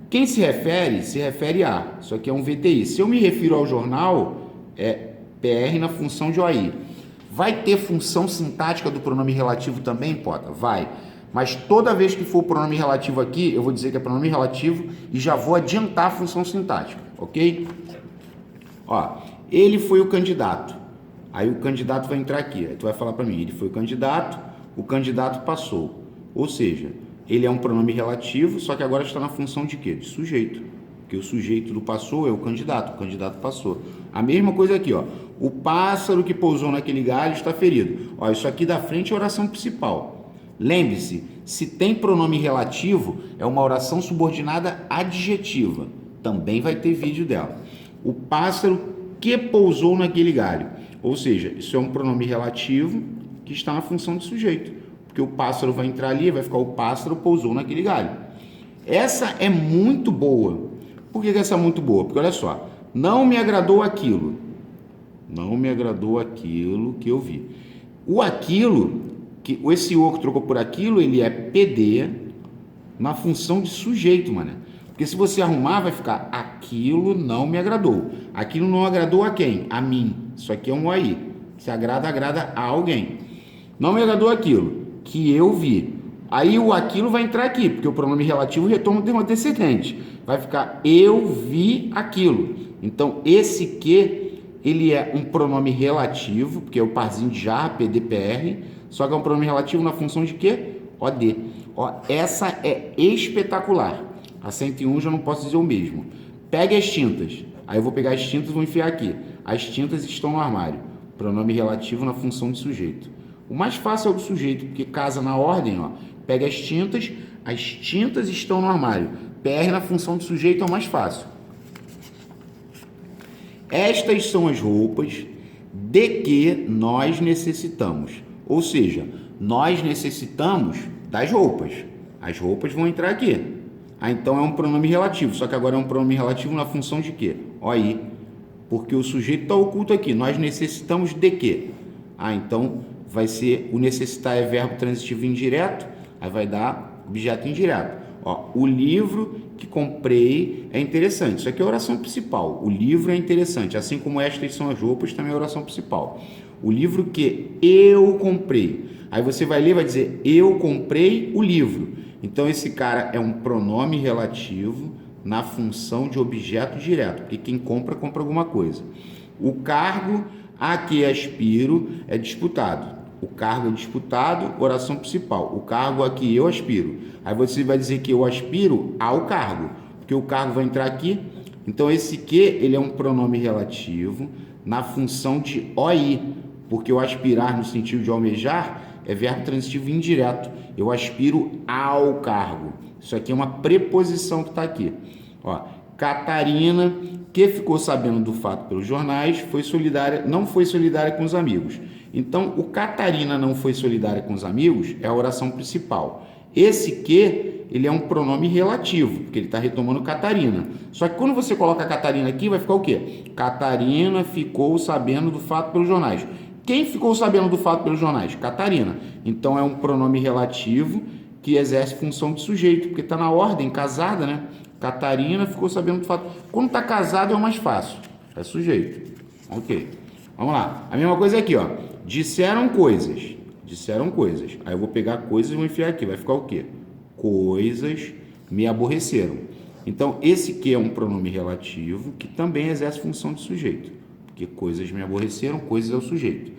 Quem se refere a. Isso aqui é um VTI. Se eu me refiro ao jornal, é PR na função de OI. Vai ter função sintática do pronome relativo também, Pota? Vai. Mas toda vez que for pronome relativo aqui, eu vou dizer que é pronome relativo e já vou adiantar a função sintática, ok? Ó, ele foi o candidato. Aí o candidato vai entrar aqui. Aí tu vai falar para mim, ele foi o candidato passou. Ou seja, ele é um pronome relativo, só que agora está na função de quê? De sujeito. Porque o sujeito do passou é o candidato passou. A mesma coisa aqui, ó. O pássaro que pousou naquele galho está ferido. Ó, isso aqui da frente é a oração principal. Lembre-se, se tem pronome relativo, é uma oração subordinada adjetiva. Também vai ter vídeo dela. O pássaro que pousou naquele galho. Ou seja, isso é um pronome relativo que está na função de sujeito. Porque o pássaro vai entrar ali, vai ficar o pássaro pousou naquele galho. Essa é muito boa. Por que essa é muito boa? Porque olha só, não me agradou aquilo. Não me agradou aquilo que eu vi. O aquilo, esse o que trocou por aquilo, ele é PD na função de sujeito, mané. Porque se você arrumar, vai ficar aquilo não me agradou. Aquilo não agradou a quem? A mim. Isso aqui é um aí. Se agrada, agrada a alguém. Não me agradou aquilo que eu vi. Aí o aquilo vai entrar aqui, porque o pronome relativo retoma o antecedente. Vai ficar eu vi aquilo. Então, esse que, ele é um pronome relativo, porque é o parzinho de jarra, PDPR, só que é um pronome relativo na função de quê? OD. Ó, essa é espetacular. A 101 já não posso dizer o mesmo. Pegue as tintas. Aí eu vou pegar as tintas e vou enfiar aqui. As tintas estão no armário. Pronome relativo na função de sujeito. O mais fácil é o do sujeito, porque casa na ordem, ó. Pega as tintas estão no armário. PR na função de sujeito é o mais fácil. Estas são as roupas de que nós necessitamos. Ou seja, nós necessitamos das roupas. As roupas vão entrar aqui. Ah, então é um pronome relativo, só que agora é um pronome relativo na função de quê? Olha aí, porque o sujeito está oculto aqui. Nós necessitamos de quê? Ah, então vai ser o necessitar é verbo transitivo indireto, aí vai dar objeto indireto. Ó, o livro que comprei é interessante. Isso aqui é a oração principal. O livro é interessante, assim como estas são as roupas, também é a oração principal. O livro que eu comprei. Aí você vai ler e vai dizer, eu comprei o livro. Então, esse cara é um pronome relativo na função de objeto direto, porque quem compra, compra alguma coisa. O cargo a que aspiro é disputado. O cargo é disputado, oração principal. O cargo a que eu aspiro. Aí você vai dizer que eu aspiro ao cargo, porque o cargo vai entrar aqui. Então, esse que, ele é um pronome relativo na função de OI, porque o aspirar no sentido de almejar é verbo transitivo indireto. Eu aspiro ao cargo. Isso aqui é uma preposição que está aqui. Ó, Catarina, que ficou sabendo do fato pelos jornais, não foi solidária com os amigos. Então, o Catarina não foi solidária com os amigos é a oração principal. Esse que, ele é um pronome relativo, porque ele está retomando Catarina. Só que quando você coloca a Catarina aqui, vai ficar o quê? Catarina ficou sabendo do fato pelos jornais. Quem ficou sabendo do fato pelos jornais? Catarina. Então, é um pronome relativo que exerce função de sujeito, porque está na ordem, casada, né? Catarina ficou sabendo do fato. Quando está casado é o mais fácil, é sujeito. Ok. Vamos lá. A mesma coisa aqui, ó. Disseram coisas. Disseram coisas. Aí eu vou pegar coisas e vou enfiar aqui. Vai ficar o quê? Coisas me aborreceram. Então, esse que é um pronome relativo que também exerce função de sujeito. Porque coisas me aborreceram, coisas é o sujeito.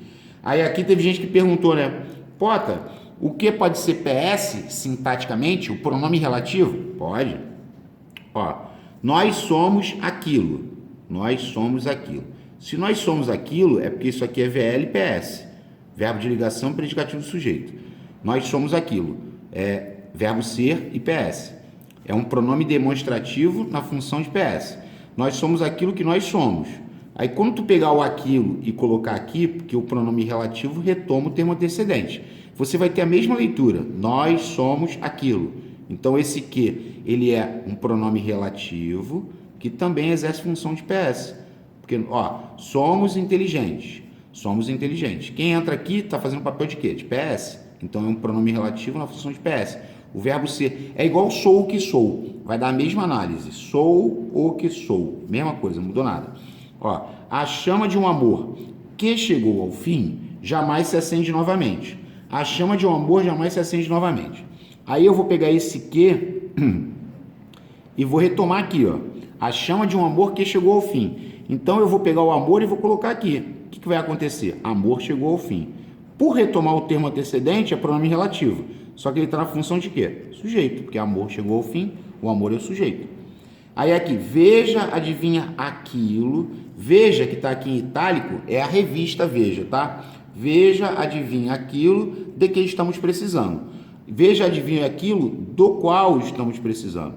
Aí aqui teve gente que perguntou, né? Pota, o que pode ser PS, sintaticamente, o pronome relativo? Pode. Ó, nós somos aquilo. Nós somos aquilo. Se nós somos aquilo, é porque isso aqui é VL e PS. Verbo de ligação, predicativo do sujeito. Nós somos aquilo. É verbo ser e PS. É um pronome demonstrativo na função de PS. Nós somos aquilo que nós somos. Aí, quando tu pegar o aquilo e colocar aqui, porque o pronome relativo retoma o termo antecedente, você vai ter a mesma leitura. Nós somos aquilo. Então, esse que, ele é um pronome relativo que também exerce função de PS. Porque, ó, somos inteligentes. Somos inteligentes. Quem entra aqui está fazendo papel de quê? De PS. Então, é um pronome relativo na função de PS. O verbo ser é igual sou o que sou. Vai dar a mesma análise. Sou o que sou. Mesma coisa, não mudou nada. Ó, a chama de um amor que chegou ao fim jamais se acende novamente. A chama de um amor jamais se acende novamente. Aí eu vou pegar esse que e vou retomar aqui, ó. A chama de um amor que chegou ao fim. Então eu vou pegar o amor e vou colocar aqui. O que vai acontecer? Amor chegou ao fim. Por retomar o termo antecedente é pronome relativo. Só que ele está na função de quê? Sujeito, porque amor chegou ao fim, o amor é o sujeito. Aí aqui, veja, adivinha aquilo. Veja, que está aqui em itálico, é a revista Veja, tá? Veja, adivinha aquilo de que estamos precisando. Veja, adivinha aquilo do qual estamos precisando.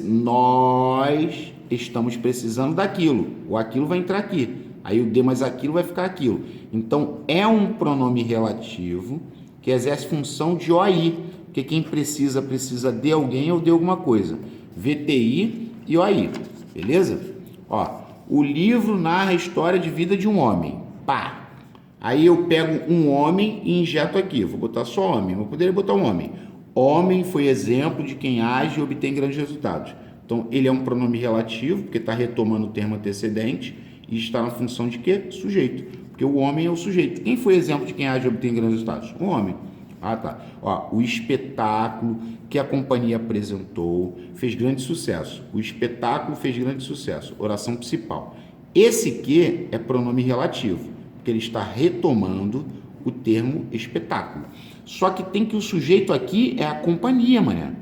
Nós estamos precisando daquilo. O aquilo vai entrar aqui. Aí o de mais aquilo vai ficar aquilo. Então, é um pronome relativo que exerce função de OI, porque quem precisa de alguém ou de alguma coisa. VTI e OI, beleza? Ó, o livro narra a história de vida de um homem. Pá! Aí eu pego um homem e injeto aqui. Vou botar só homem, mas poderia botar um homem. Homem foi exemplo de quem age e obtém grandes resultados. Então, ele é um pronome relativo, porque está retomando o termo antecedente e está na função de quê? Sujeito. Porque o homem é o sujeito. Quem foi exemplo de quem age e obtém grandes resultados? O homem. Ah, tá. Ó, o espetáculo que a companhia apresentou fez grande sucesso. O espetáculo fez grande sucesso. Oração principal. Esse que é pronome relativo, porque ele está retomando o termo espetáculo. Só que tem que o sujeito aqui é a companhia, mané.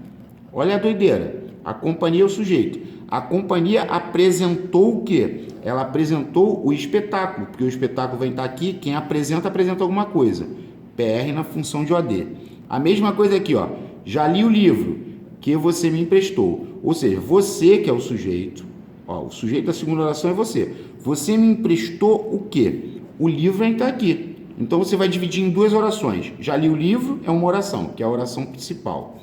Olha a doideira. A companhia é o sujeito. A companhia apresentou o quê? Ela apresentou o espetáculo, porque o espetáculo vai estar aqui, quem apresenta alguma coisa. PR na função de OD. A mesma coisa aqui, ó. Já li o livro que você me emprestou. Ou seja, você que é o sujeito. Ó, o sujeito da segunda oração é você. Você me emprestou o quê? O livro vai estar aqui. Então você vai dividir em duas orações. Já li o livro é uma oração, que é a oração principal.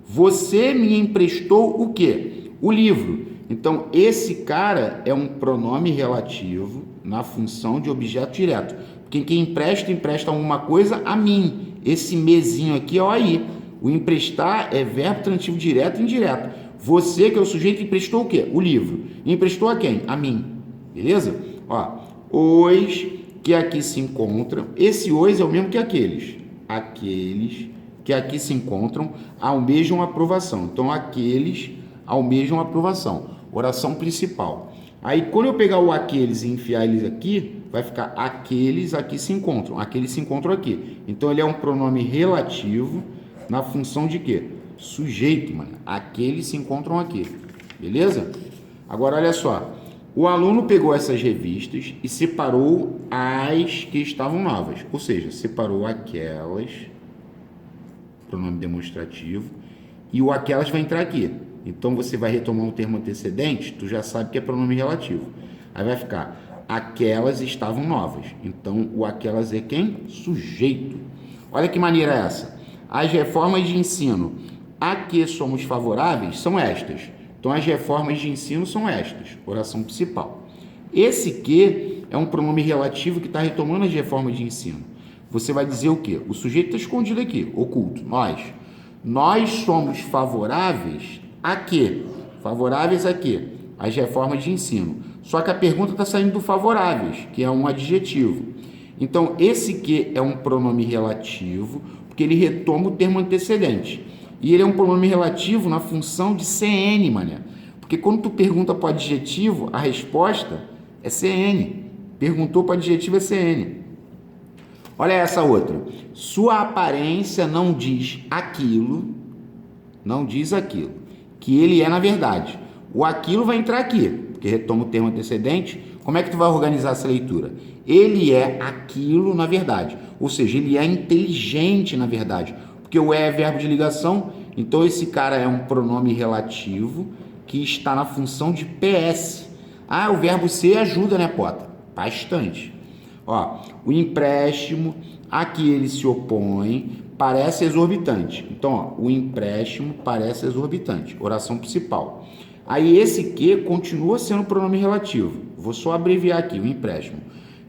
Você me emprestou o quê? O livro. Então esse cara é um pronome relativo na função de objeto direto. Porque quem empresta alguma coisa a mim. Esse mezinho aqui é o aí. O emprestar é verbo transitivo direto e indireto. Você, que é o sujeito, emprestou o quê? O livro. Emprestou a quem? A mim. Beleza? Ó, os que aqui se encontram. Esse os é o mesmo que aqueles. Aqueles que aqui se encontram almejam aprovação. Então, aqueles almejam aprovação. Oração principal. Aí, quando eu pegar o aqueles e enfiar eles aqui, vai ficar aqueles aqui se encontram. Aqueles se encontram aqui. Então, ele é um pronome relativo na função de quê? Sujeito, mano. Aqueles se encontram aqui. Beleza? Agora, olha só. O aluno pegou essas revistas e separou as que estavam novas. Ou seja, separou aquelas, pronome demonstrativo, e o aquelas vai entrar aqui. Então, você vai retomar o termo antecedente, tu já sabe que é pronome relativo. Aí vai ficar, aquelas estavam novas. Então, o aquelas é quem? Sujeito. Olha que maneira é essa. As reformas de ensino a que somos favoráveis são estas. Então, as reformas de ensino são estas. Oração principal. Esse que é um pronome relativo que está retomando as reformas de ensino. Você vai dizer o quê? O sujeito está escondido aqui, oculto. Nós. Nós somos favoráveis a quê? Favoráveis a quê? As reformas de ensino. Só que a pergunta está saindo do favoráveis, que é um adjetivo. Então, esse que é um pronome relativo, porque ele retoma o termo antecedente. E ele é um pronome relativo na função de CN, mané. Porque quando tu pergunta para o adjetivo, a resposta é CN. Perguntou para o adjetivo é CN. Olha essa outra. Sua aparência não diz aquilo, que ele é na verdade. O aquilo vai entrar aqui, porque retoma o termo antecedente. Como é que tu vai organizar essa leitura? Ele é aquilo na verdade. Ou seja, ele é inteligente na verdade. Porque o é verbo de ligação, então esse cara é um pronome relativo que está na função de PS. Ah, o verbo ser ajuda, né, Pota? Bastante. Ó, o empréstimo a que ele se opõe parece exorbitante. Então, ó, o empréstimo parece exorbitante. Oração principal. Aí esse que continua sendo pronome relativo. Vou só abreviar aqui, o empréstimo.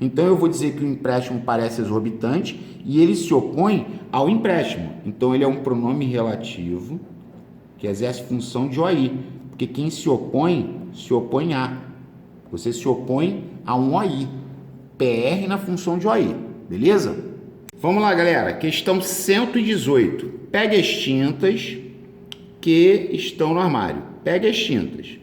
Então, eu vou dizer que o empréstimo parece exorbitante e ele se opõe ao empréstimo. Então, ele é um pronome relativo que exerce função de OI. Porque quem se opõe a. Você se opõe a um OI. PR na função de OI. Beleza? Vamos lá, galera. Questão 118. Pegue as tintas que estão no armário. Pegue as tintas.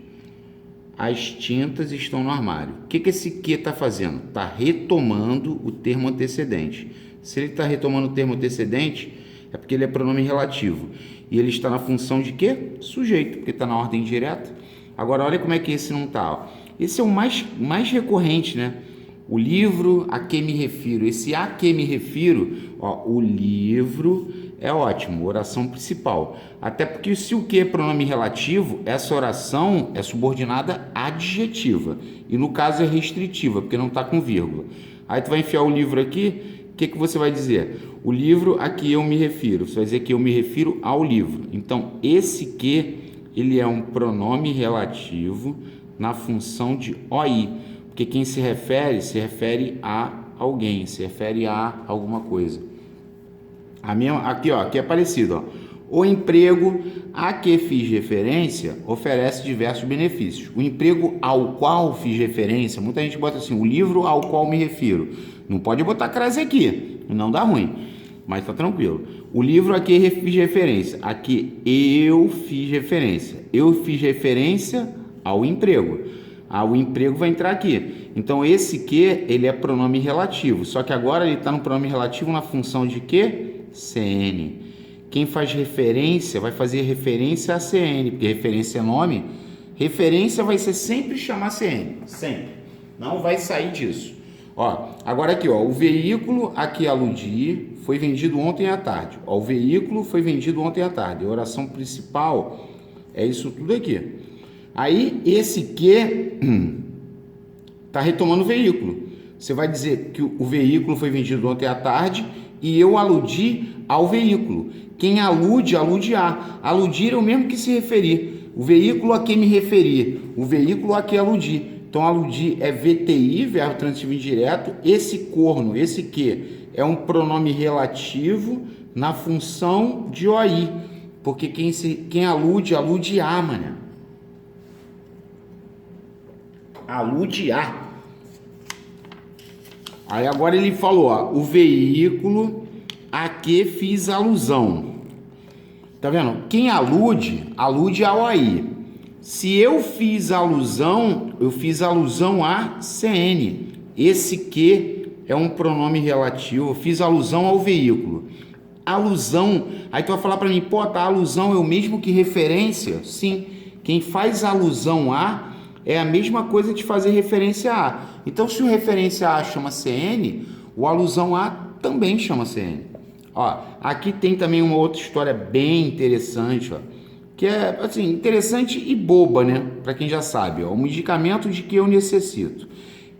As tintas estão no armário. O que esse que está fazendo? Está retomando o termo antecedente. Se ele está retomando o termo antecedente, é porque ele é pronome relativo. E ele está na função de quê? Sujeito, porque está na ordem direta. Agora, olha como é que esse não está. Esse é o mais recorrente, né? O livro a que me refiro. Esse a que me refiro, ó, o livro é ótimo, oração principal. Até porque se o que é pronome relativo, essa oração é subordinada adjetiva. E no caso é restritiva, porque não está com vírgula. Aí tu vai enfiar o livro aqui, o que você vai dizer? O livro a que eu me refiro. Você vai dizer que eu me refiro ao livro. Então, esse que, ele é um pronome relativo na função de OI. Porque quem se refere a alguém, se refere a alguma coisa. Aqui, ó, aqui é parecido, ó. O emprego a que fiz referência oferece diversos benefícios. O emprego ao qual fiz referência, muita gente bota assim, o livro ao qual me refiro. Não pode botar crase aqui, não dá ruim, mas tá tranquilo. O livro a que fiz referência, a que eu fiz referência. Eu fiz referência ao emprego. O emprego vai entrar aqui. Então, esse que, ele é pronome relativo. Só que agora ele está no pronome relativo na função de quê? CN. Quem faz referência vai fazer referência a CN, porque referência é nome. Referência vai ser sempre chamar CN. Sempre. Não vai sair disso. Ó, agora aqui, ó, o veículo a que aludi foi vendido ontem à tarde. Ó, o veículo foi vendido ontem à tarde. A oração principal é isso tudo aqui. Aí, esse que está retomando o veículo. Você vai dizer que o veículo foi vendido ontem à tarde e eu aludi ao veículo. Quem alude, alude a. Aludir é o mesmo que se referir. O veículo a que me referi. O veículo a que aludi. Então, aludir é VTI, verbo transitivo indireto. Esse corno, esse que, é um pronome relativo na função de OI, porque quem alude a, mano. Alude a. Aí agora ele falou, ó, o veículo a que fiz alusão. Tá vendo? Quem alude ao OI. Se eu fiz alusão a CN. Esse que é um pronome relativo, eu fiz alusão ao veículo. Alusão, aí tu vai falar para mim, pô, tá, alusão é o mesmo que referência? Sim, quem faz alusão a é a mesma coisa de fazer referência a. Então, se o referência a chama CN, o alusão a também chama CN. Ó, aqui tem também uma outra história bem interessante, ó, que é assim, interessante e boba, né? Para quem já sabe, ó, o medicamento de que eu necessito.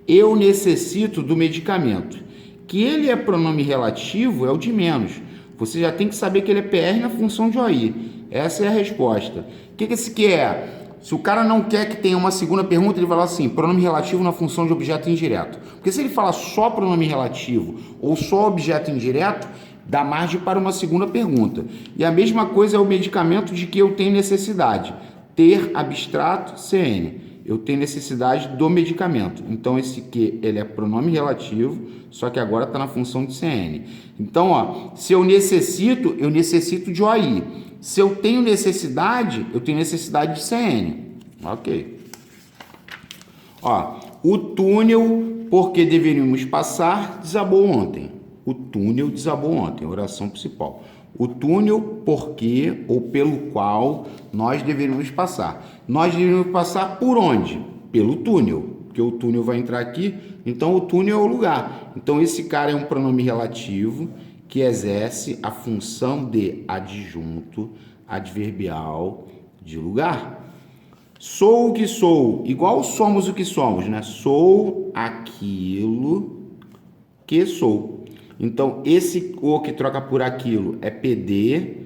Eu necessito do medicamento. Que ele é pronome relativo é o de menos. Você já tem que saber que ele é PR na função de OI. Essa é a resposta. O que esse aqui é? Se o cara não quer que tenha uma segunda pergunta, ele vai falar assim, pronome relativo na função de objeto indireto. Porque se ele fala só pronome relativo ou só objeto indireto, dá margem para uma segunda pergunta. E a mesma coisa é o medicamento de que eu tenho necessidade. Ter abstrato CN. Eu tenho necessidade do medicamento. Então, esse que ele é pronome relativo, só que agora está na função de CN. Então, ó, se eu necessito de OI. Se eu tenho necessidade de CN. Ok. Ó, o túnel, porque deveríamos passar, desabou ontem. O túnel desabou ontem, oração principal. O túnel porque ou pelo qual nós deveríamos passar. Nós deveríamos passar por onde? Pelo túnel, porque o túnel vai entrar aqui, então o túnel é o lugar. Então esse cara é um pronome relativo que exerce a função de adjunto adverbial de lugar. Sou o que sou, igual somos o que somos, né? Sou aquilo que sou. Então, esse o que troca por aquilo é PD,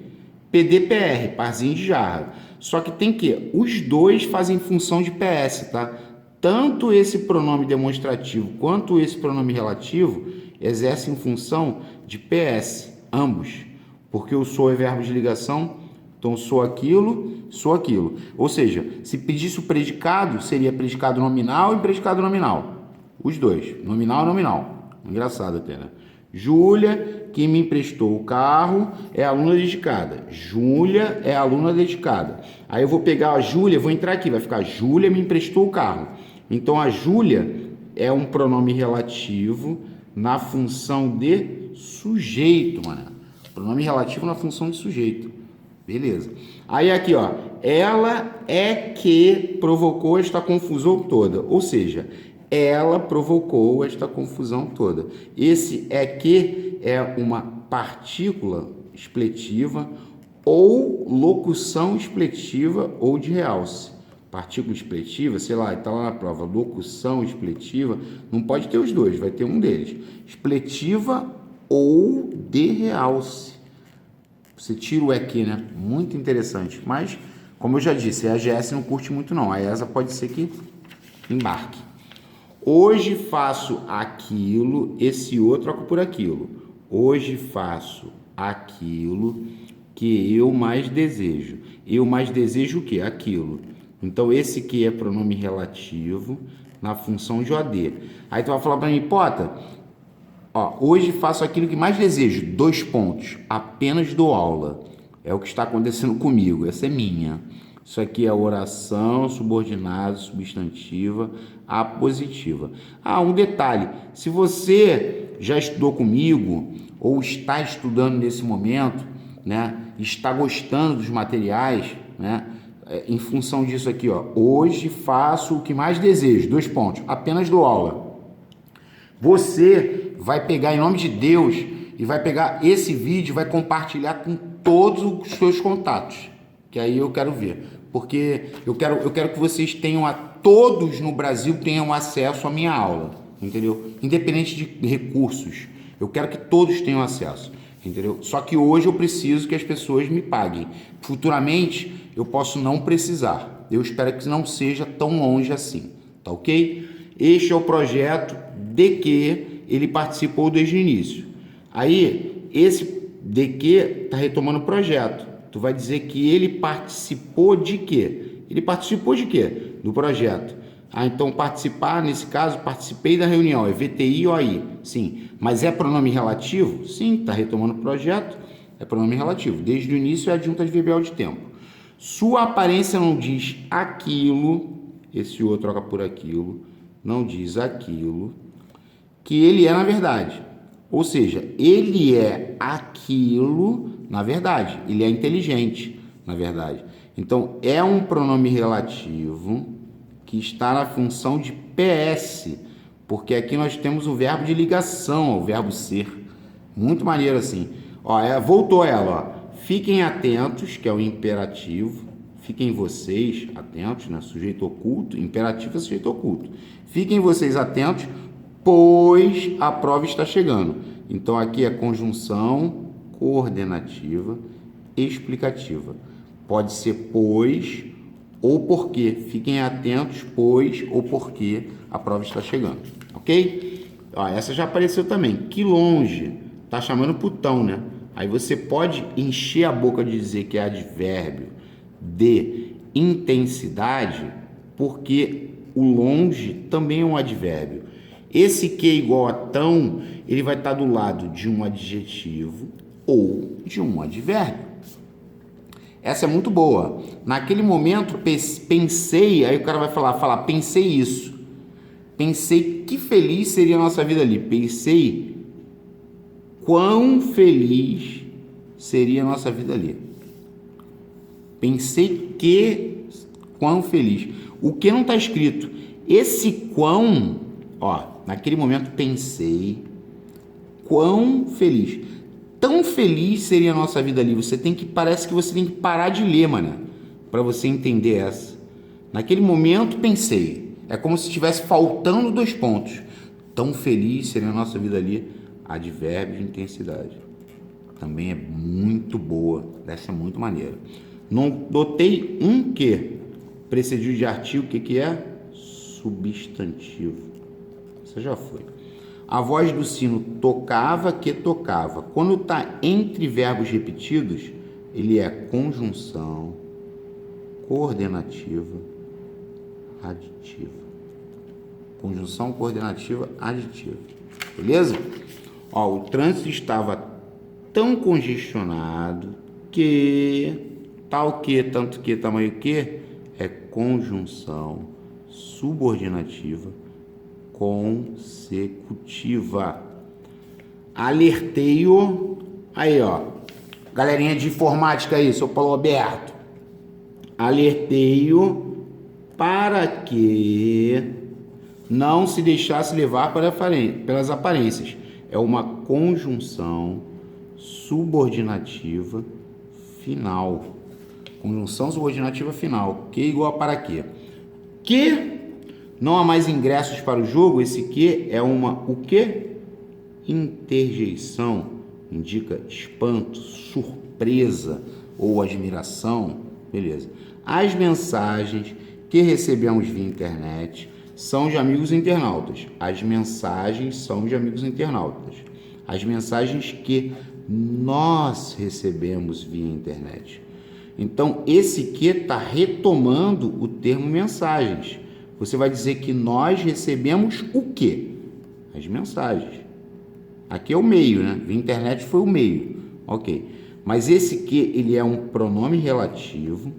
PDPR, parzinho de jarra. Só que tem que, os dois fazem função de PS, tá? Tanto esse pronome demonstrativo quanto esse pronome relativo exercem função de PS, ambos. Porque o sou é verbo de ligação, então sou aquilo. Ou seja, se pedisse o predicado, seria predicado nominal e predicado nominal. Os dois, nominal e nominal. Engraçado até, né? Júlia, que me emprestou o carro, é aluna dedicada. Júlia é aluna dedicada. Aí eu vou pegar a Júlia, vou entrar aqui, vai ficar Júlia me emprestou o carro. Então a Júlia é um pronome relativo na função de sujeito, mano. Pronome relativo na função de sujeito. Beleza. Aí aqui, ó, ela é que provocou esta confusão toda. Ou seja, ela provocou esta confusão toda. Esse é que é uma partícula expletiva ou locução expletiva ou de realce. Partícula expletiva, sei lá, está lá na prova, locução expletiva, não pode ter os dois, vai ter um deles. Expletiva ou de realce. Você tira o EQ, né? Muito interessante. Mas, como eu já disse, a AGS não curte muito não. A ESA pode ser que embarque. Hoje faço aquilo, esse outro troco por aquilo. Hoje faço aquilo que eu mais desejo. Eu mais desejo o quê? Aquilo. Então, esse que é pronome relativo na função de OD. Aí tu vai falar para mim, Pota, ó, hoje faço aquilo que mais desejo. 2 pontos. Apenas dou aula. É o que está acontecendo comigo. Essa é minha. Isso aqui é oração, subordinado, substantiva, apositiva. Ah, um detalhe. Se você já estudou comigo ou está estudando nesse momento, né, está gostando dos materiais, né, em função disso aqui, ó, hoje faço o que mais desejo. 2 pontos. Apenas dou aula. Você vai pegar em nome de Deus e vai pegar esse vídeo e vai compartilhar com todos os seus contatos. Que aí eu quero ver, porque eu quero que vocês tenham, todos no Brasil tenham acesso à minha aula, entendeu? Independente de recursos, eu quero que todos tenham acesso, entendeu? Só que hoje eu preciso que as pessoas me paguem. Futuramente eu posso não precisar. Eu espero que não seja tão longe assim, tá ok? Este é o projeto de que ele participou desde o início. Aí, esse de que está retomando o projeto. Tu vai dizer que ele participou de quê? Ele participou de quê? Do projeto. Ah, então participar, nesse caso, participei da reunião, é VTI ou AI? Sim. Mas é pronome relativo? Sim, está retomando o projeto, é pronome relativo. Desde o início é adjunto adverbial de tempo. Sua aparência não diz aquilo, esse o troca por aquilo, não diz aquilo, que ele é na verdade. Ou seja, ele é aquilo na verdade, ele é inteligente na verdade. Então, é um pronome relativo que está na função de PS, porque aqui nós temos o verbo de ligação, o verbo ser. Muito maneiro assim. Ó, voltou ela, ó. Fiquem atentos, que é o imperativo. Fiquem vocês atentos, né? Sujeito oculto, imperativo é sujeito oculto. Fiquem vocês atentos, pois a prova está chegando. Então aqui é conjunção coordenativa explicativa. Pode ser pois ou porque. Fiquem atentos, pois ou porque a prova está chegando. Ok? Ó, essa já apareceu também. Que longe. Tá chamando putão, né? Aí você pode encher a boca de dizer que é advérbio de intensidade, porque o longe também é um advérbio. Esse que igual a tão, ele vai estar do lado de um adjetivo ou de um advérbio. Essa é muito boa. Naquele momento, pensei, aí o cara vai falar, pensei isso. Pensei que feliz seria a nossa vida ali. Pensei quão feliz seria a nossa vida ali. Pensei que quão feliz. O que não está escrito? Esse quão, ó, naquele momento pensei quão feliz. Tão feliz seria a nossa vida ali. Parece que você tem que parar de ler, mano, para você entender essa. Naquele momento pensei. É como se estivesse faltando 2 pontos. Tão feliz seria a nossa vida ali. Advérbio de intensidade. Também é muito boa. Essa é muito maneira. Notei um que precedido de artigo. O que é? Substantivo. Essa já foi. A voz do sino tocava que tocava. Quando está entre verbos repetidos, ele é conjunção coordenativa aditiva. Conjunção coordenativa aditiva. Beleza? Ó, o trânsito estava tão congestionado que tal que, tanto que, tamanho que é conjunção subordinativa consecutiva. Alertei-o. Aí, ó. Galerinha de informática aí, seu Paulo Alberto. Alertei-o para que não se deixasse levar pelas aparências. É uma conjunção subordinativa final. Conjunção subordinativa final. Que igual a para quê? Que não há mais ingressos para o jogo. Esse que é o quê? Interjeição. Indica espanto, surpresa ou admiração. Beleza. As mensagens que recebemos via internet são de amigos internautas. As mensagens são de amigos internautas. As mensagens que nós recebemos via internet. Então, esse que está retomando o termo mensagens. Você vai dizer que nós recebemos o quê? As mensagens. Aqui é o meio, né? Via internet foi o meio. Ok. Mas esse que, ele é um pronome relativo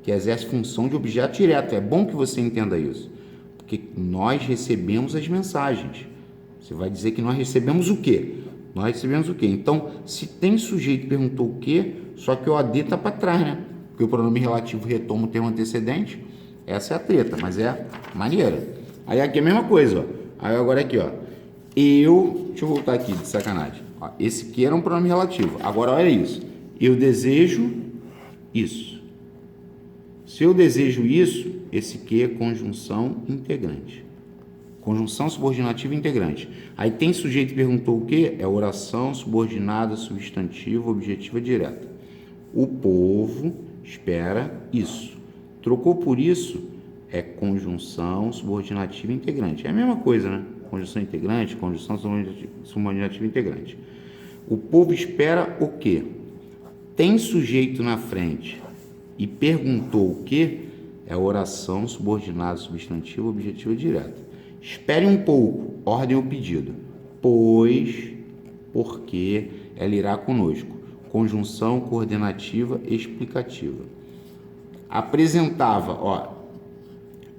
que exerce função de objeto direto. É bom que você entenda isso. Porque nós recebemos as mensagens. Você vai dizer que nós recebemos o quê? Nós recebemos o quê? Então, se tem sujeito que perguntou o quê, só que o AD está para trás, né? Porque o pronome relativo retoma o termo antecedente. Essa é a treta, mas é maneira. Aí aqui é a mesma coisa, ó. Aí agora aqui, ó. Deixa eu voltar aqui de sacanagem. Ó, esse aqui era um pronome relativo. Agora olha isso. Eu desejo isso. Se eu desejo isso, esse que é conjunção integrante. Conjunção subordinativa integrante. Aí tem sujeito que perguntou o quê? É oração subordinada, substantiva, objetiva direta. O povo espera isso. Trocou por isso, é conjunção subordinativa integrante. É a mesma coisa, né? Conjunção integrante, conjunção subordinativa integrante. O povo espera o quê? Tem sujeito na frente e perguntou o quê? É oração subordinada, substantiva, objetiva direta. Espere um pouco, ordem ou pedido. Pois, porque, ela irá conosco. Conjunção coordenativa explicativa. Apresentava, ó,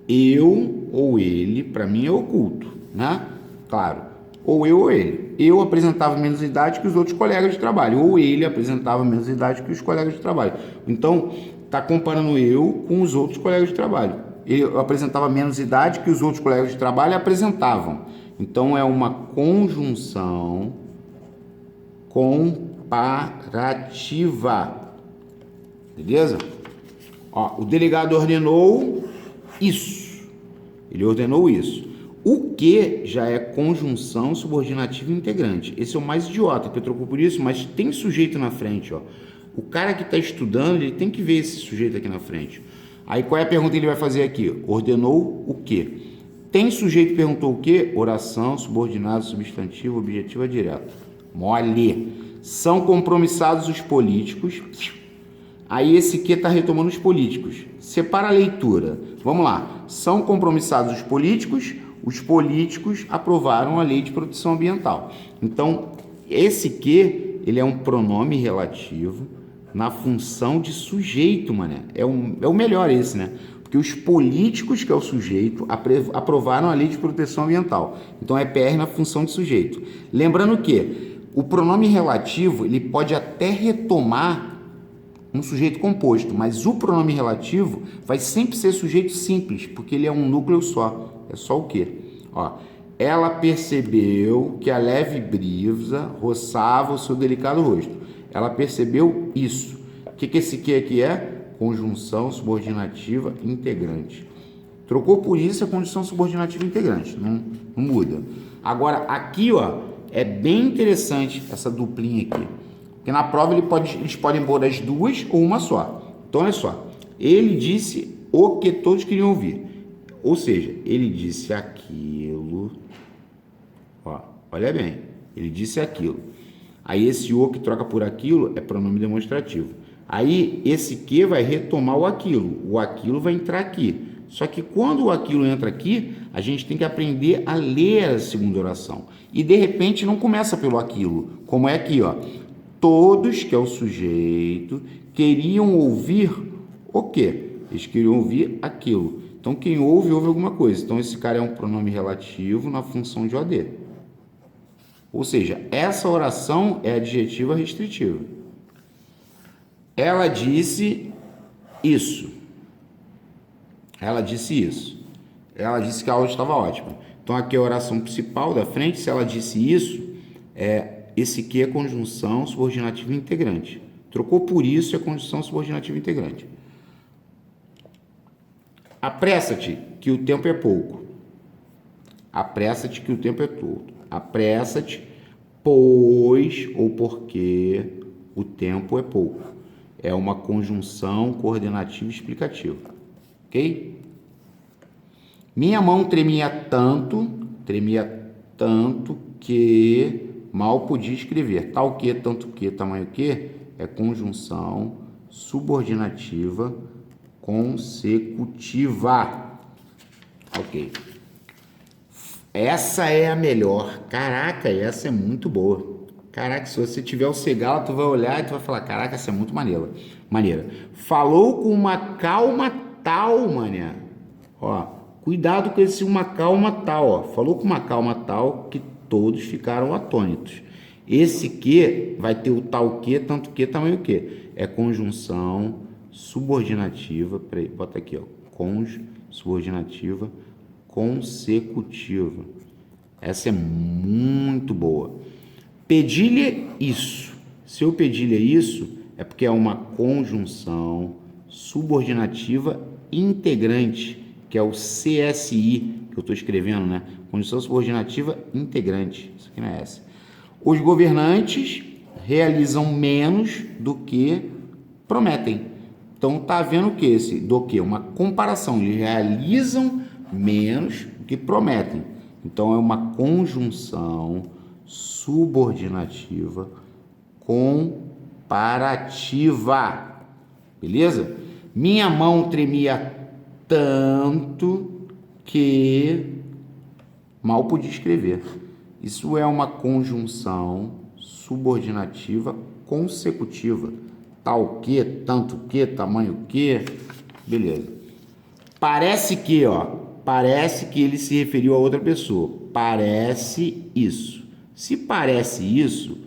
eu ou ele, para mim é oculto, né? Claro, ou eu ou ele. Eu apresentava menos idade que os outros colegas de trabalho, ou ele apresentava menos idade que os colegas de trabalho. Então, está comparando eu com os outros colegas de trabalho. Eu apresentava menos idade que os outros colegas de trabalho apresentavam. Então, é uma conjunção comparativa. Beleza? Ó, o delegado ordenou isso. Ele ordenou isso. O que já é conjunção subordinativa integrante. Esse é o mais idiota, que eu trocou por isso, mas tem sujeito na frente, ó. O cara que está estudando, ele tem que ver esse sujeito aqui na frente. Aí qual é a pergunta que ele vai fazer aqui? Ordenou o quê? Tem sujeito que perguntou o quê? Oração, subordinado, substantivo, objetiva direta. Mole. São compromissados os políticos. Aí esse que está retomando os políticos. Separa a leitura. Vamos lá. São compromissados os políticos aprovaram a lei de proteção ambiental. Então, esse que, ele é um pronome relativo na função de sujeito, mané. É o melhor esse, né? Porque os políticos, que é o sujeito, aprovaram a lei de proteção ambiental. Então, é PR na função de sujeito. Lembrando que o pronome relativo, ele pode até retomar um sujeito composto, mas o pronome relativo vai sempre ser sujeito simples, porque ele é um núcleo só. É só o quê? Ó, ela percebeu que a leve brisa roçava o seu delicado rosto. Ela percebeu isso. O que esse que aqui é? Conjunção subordinativa integrante. Trocou por isso a conjunção subordinativa integrante. Não muda. Agora, aqui, ó, é bem interessante essa duplinha aqui. Porque na prova eles podem pôr as duas ou uma só. Então, olha só. Ele disse o que todos queriam ouvir. Ou seja, ele disse aquilo. Ó, olha bem. Ele disse aquilo. Aí esse o que troca por aquilo é pronome demonstrativo. Aí esse que vai retomar o aquilo. O aquilo vai entrar aqui. Só que quando o aquilo entra aqui, a gente tem que aprender a ler a segunda oração. E de repente não começa pelo aquilo. Como é aqui, ó. Todos, que é o sujeito, queriam ouvir o quê? Eles queriam ouvir aquilo. Então, quem ouve alguma coisa. Então, esse cara é um pronome relativo na função de OD. Ou seja, essa oração é adjetiva restritiva. Ela disse isso. Ela disse isso. Ela disse que a aula estava ótima. Então, aqui é a oração principal da frente. Se ela disse isso, esse que é conjunção subordinativa integrante. Trocou por isso é conjunção subordinativa integrante. Apressa-te, que o tempo é pouco. Apressa-te, que o tempo é todo. Apressa-te, pois ou porque o tempo é pouco. É uma conjunção coordenativa explicativa. Ok? Minha mão tremia tanto que mal podia escrever. Tal que, tanto que, tamanho que, é conjunção subordinativa consecutiva. Ok. Essa é a melhor. Caraca, essa é muito boa. Caraca, se você tiver o Segala, tu vai olhar e tu vai falar, caraca, essa é muito maneira. Falou com uma calma tal, mané. Ó, cuidado com esse uma calma tal, ó. Falou com uma calma tal que todos ficaram atônitos. Esse que vai ter o tal que, tanto que, tamanho que. É conjunção subordinativa, peraí, bota aqui, ó. Subordinativa consecutiva. Essa é muito boa. Pedir-lhe isso. Se eu pedir-lhe isso, é porque é uma conjunção subordinativa integrante, que é o CSI, que eu estou escrevendo, né? Conjunção subordinativa integrante. Isso aqui não é essa. Os governantes realizam menos do que prometem. Então, tá vendo o que esse? Do que? Uma comparação. Eles realizam menos do que prometem. Então, é uma conjunção subordinativa comparativa. Beleza? Minha mão tremia tanto que mal podia escrever. Isso é uma conjunção subordinativa consecutiva. Tal que, tanto que, tamanho que. Beleza. Parece que, parece que ele se referiu a outra pessoa. Parece isso. Se parece isso,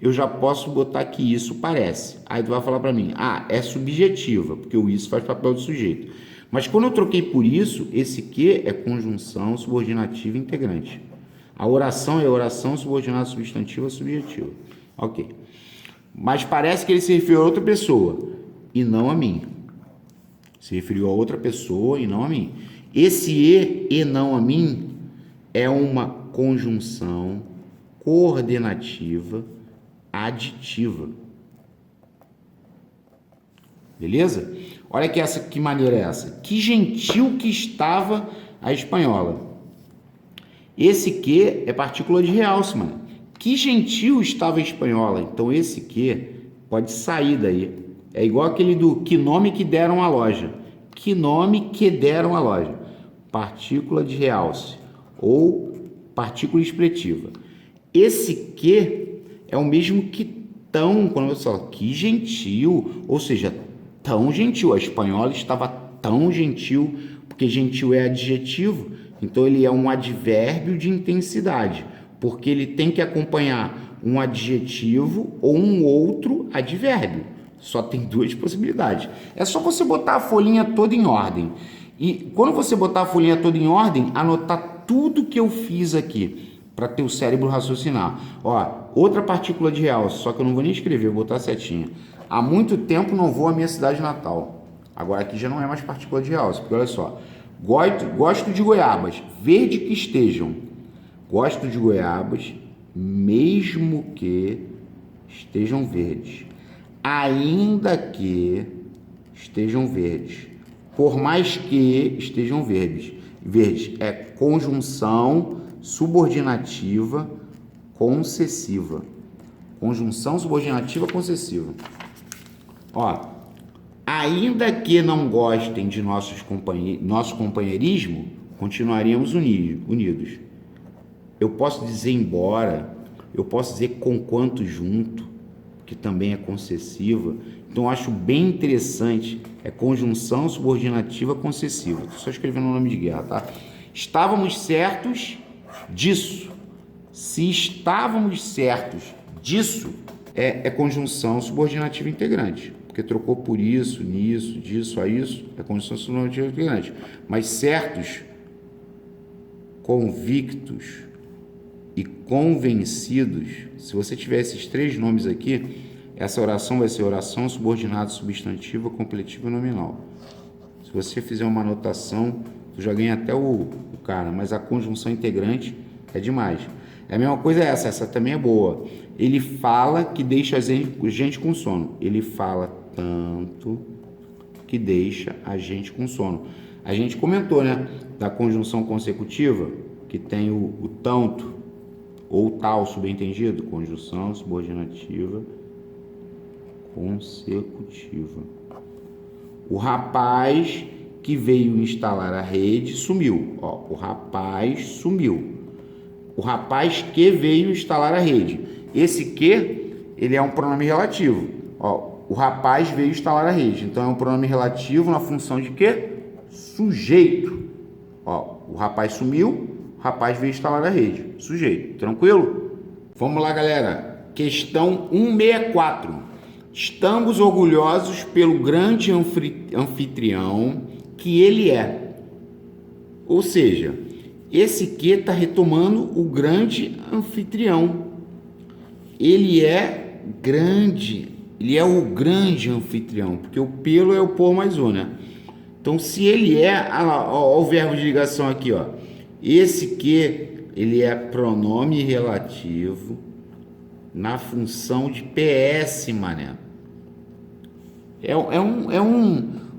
eu já posso botar que isso parece. Aí tu vai falar para mim, é subjetiva, porque o isso faz papel do sujeito. Mas quando eu troquei por isso, esse que é conjunção subordinativa integrante. A oração é oração subordinada substantiva subjetiva. Ok. Mas parece que ele se referiu a outra pessoa e não a mim. Se referiu a outra pessoa e não a mim. Esse e não a mim é uma conjunção coordenativa aditiva. Beleza? Olha que maneira é essa. Que gentil que estava a espanhola. Esse que é partícula de realce, mano. Que gentil estava a espanhola. Então esse que pode sair daí. É igual aquele do que nome que deram à loja. Que nome que deram à loja. Partícula de realce ou partícula expletiva. Esse que é o mesmo que tão, quando você fala que gentil, ou seja, tão gentil. A espanhola estava tão gentil, porque gentil é adjetivo, então ele é um advérbio de intensidade, porque ele tem que acompanhar um adjetivo ou um outro advérbio. Só tem duas possibilidades. É só você botar a folhinha toda em ordem. E quando você botar a folhinha toda em ordem, anotar tudo que eu fiz aqui, para ter o cérebro raciocinar. Outra partícula de realce, só que eu não vou nem escrever, vou botar setinha. Há muito tempo não vou à minha cidade natal. Agora aqui já não é mais partícula de realce, porque olha só. Gosto de goiabas, verde que estejam. Gosto de goiabas, mesmo que estejam verdes. Ainda que estejam verdes. Por mais que estejam verdes. Verdes é conjunção subordinativa concessiva. Conjunção subordinativa concessiva. Ainda que não gostem de nosso companheirismo, continuaríamos unidos. Eu posso dizer embora, eu posso dizer conquanto junto, que também é concessiva. Então eu acho bem interessante, é conjunção subordinativa concessiva. Estou só escrevendo o nome de guerra, tá? Estávamos certos disso. Se estávamos certos disso, é conjunção subordinativa integrante, porque trocou por isso, nisso, disso a isso, é conjunção subordinativa integrante. Mas certos, convictos e convencidos, se você tiver esses três nomes aqui, essa oração vai ser oração subordinada substantiva, completiva e nominal. Se você fizer uma anotação, tu já ganha até o cara, mas a conjunção integrante é demais. É a mesma coisa essa também é boa. Ele fala que deixa a gente com sono. Ele fala tanto que deixa a gente com sono. A gente comentou, né, da conjunção consecutiva, que tem o tanto ou tal subentendido, conjunção subordinativa consecutiva. O rapaz que veio instalar a rede sumiu. O rapaz sumiu. O rapaz que veio instalar a rede. Esse que, ele é um pronome relativo. O rapaz veio instalar a rede. Então, é um pronome relativo na função de quê? Sujeito. O rapaz sumiu, o rapaz veio instalar a rede. Sujeito. Tranquilo? Vamos lá, galera. Questão 164. Estamos orgulhosos pelo grande anfitrião que ele é. Ou seja, esse que está retomando o grande anfitrião. Ele é grande, ele é o grande anfitrião, porque o pelo é o por mais o, né? Então, se ele é, ó, o verbo de ligação aqui, ó. Esse que, ele é pronome relativo na função de PS, mané.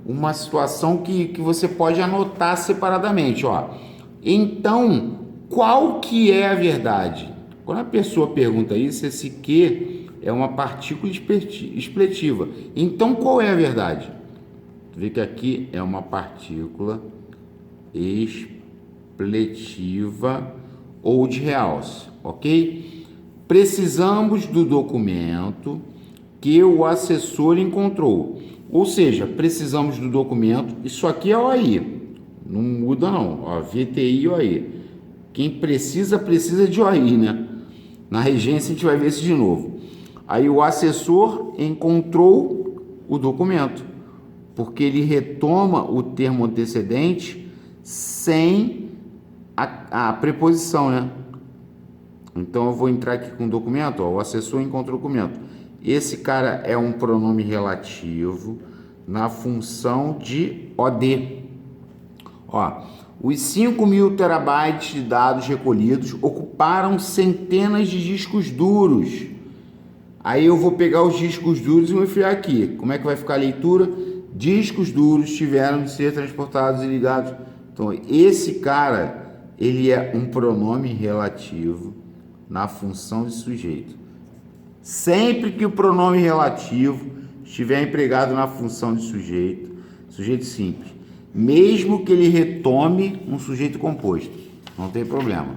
Uma situação que você pode anotar separadamente, ó. Então, qual que é a verdade? Quando a pessoa pergunta isso, esse que é uma partícula expletiva. Então, qual é a verdade? Tu vê que aqui é uma partícula expletiva ou de realce, ok? Precisamos do documento que o assessor encontrou. Ou seja, precisamos do documento. Isso aqui é OAI. Não muda não. Ó, VTI e OAI. Quem precisa de OAI, né? Na regência a gente vai ver isso de novo. Aí o assessor encontrou o documento, porque ele retoma o termo antecedente sem a preposição, né? Então eu vou entrar aqui com o documento, ó, o assessor encontrou o documento. Esse cara é um pronome relativo na função de OD. Ó, os 5.000 terabytes de dados recolhidos ocuparam centenas de discos duros. Aí eu vou pegar os discos duros e vou enfiar aqui. Como é que vai ficar a leitura? Discos duros tiveram de ser transportados e ligados. Então, esse cara, ele é um pronome relativo na função de sujeito. Sempre que o pronome relativo estiver empregado na função de sujeito, sujeito simples, mesmo que ele retome um sujeito composto, não tem problema.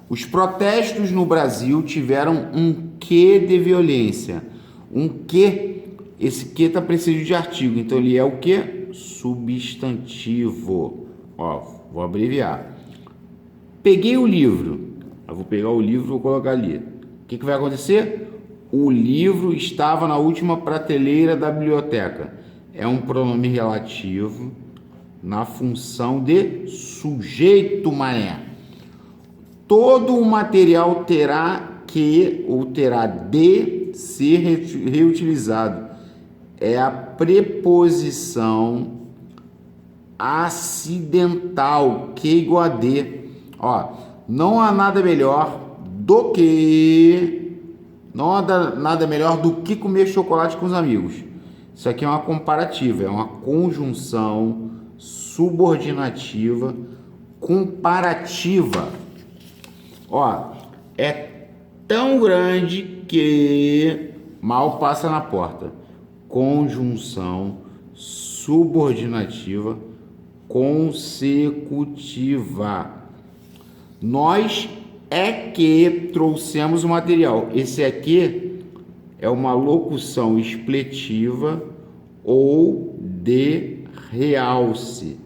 Os protestos no Brasil tiveram um quê de violência. Um quê, esse quê está precedido de artigo, então ele é o quê? Substantivo. Ó, vou abreviar. Peguei o livro. Eu vou pegar o livro e vou colocar ali. O que vai acontecer? O livro estava na última prateleira da biblioteca. É um pronome relativo na função de sujeito, mané. Todo o material terá que ou terá de ser reutilizado. É a preposição acidental, que igual a de. Ó, não há nada melhor do que... Não há nada melhor do que comer chocolate com os amigos. Isso aqui é uma comparativa, é uma conjunção subordinativa comparativa. Ó, é tão grande que mal passa na porta. Conjunção subordinativa consecutiva. Nós é que trouxemos o material. Esse aqui é uma locução expletiva ou de realce.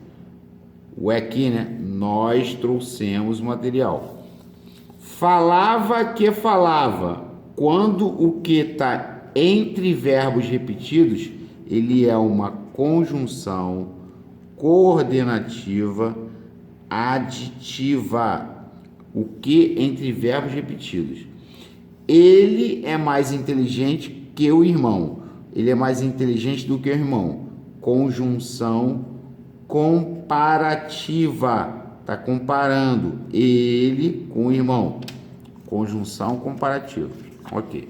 O aqui, né? Nós trouxemos o material. Falava que falava. Quando o que está entre verbos repetidos, ele é uma conjunção coordenativa aditiva. O que entre verbos repetidos. Ele é mais inteligente que o irmão. Ele é mais inteligente do que o irmão. Conjunção comparativa. Está comparando ele com o irmão. Conjunção comparativa. Ok.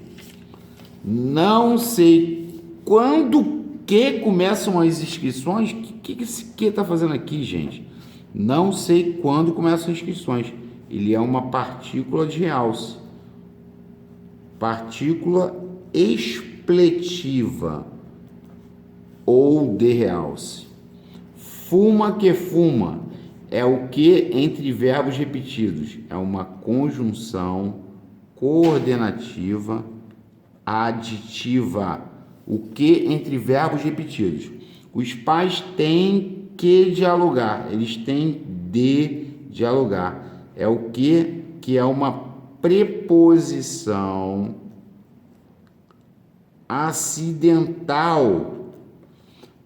Não sei quando que começam as inscrições. O que esse que está fazendo aqui, gente? Não sei quando começam as inscrições. Ele é uma partícula de realce. Partícula expletiva ou de realce. Fuma que fuma é o que entre verbos repetidos. É uma conjunção coordenativa aditiva. O que entre verbos repetidos. Os pais têm que dialogar. Eles têm de dialogar. É o que é uma preposição acidental.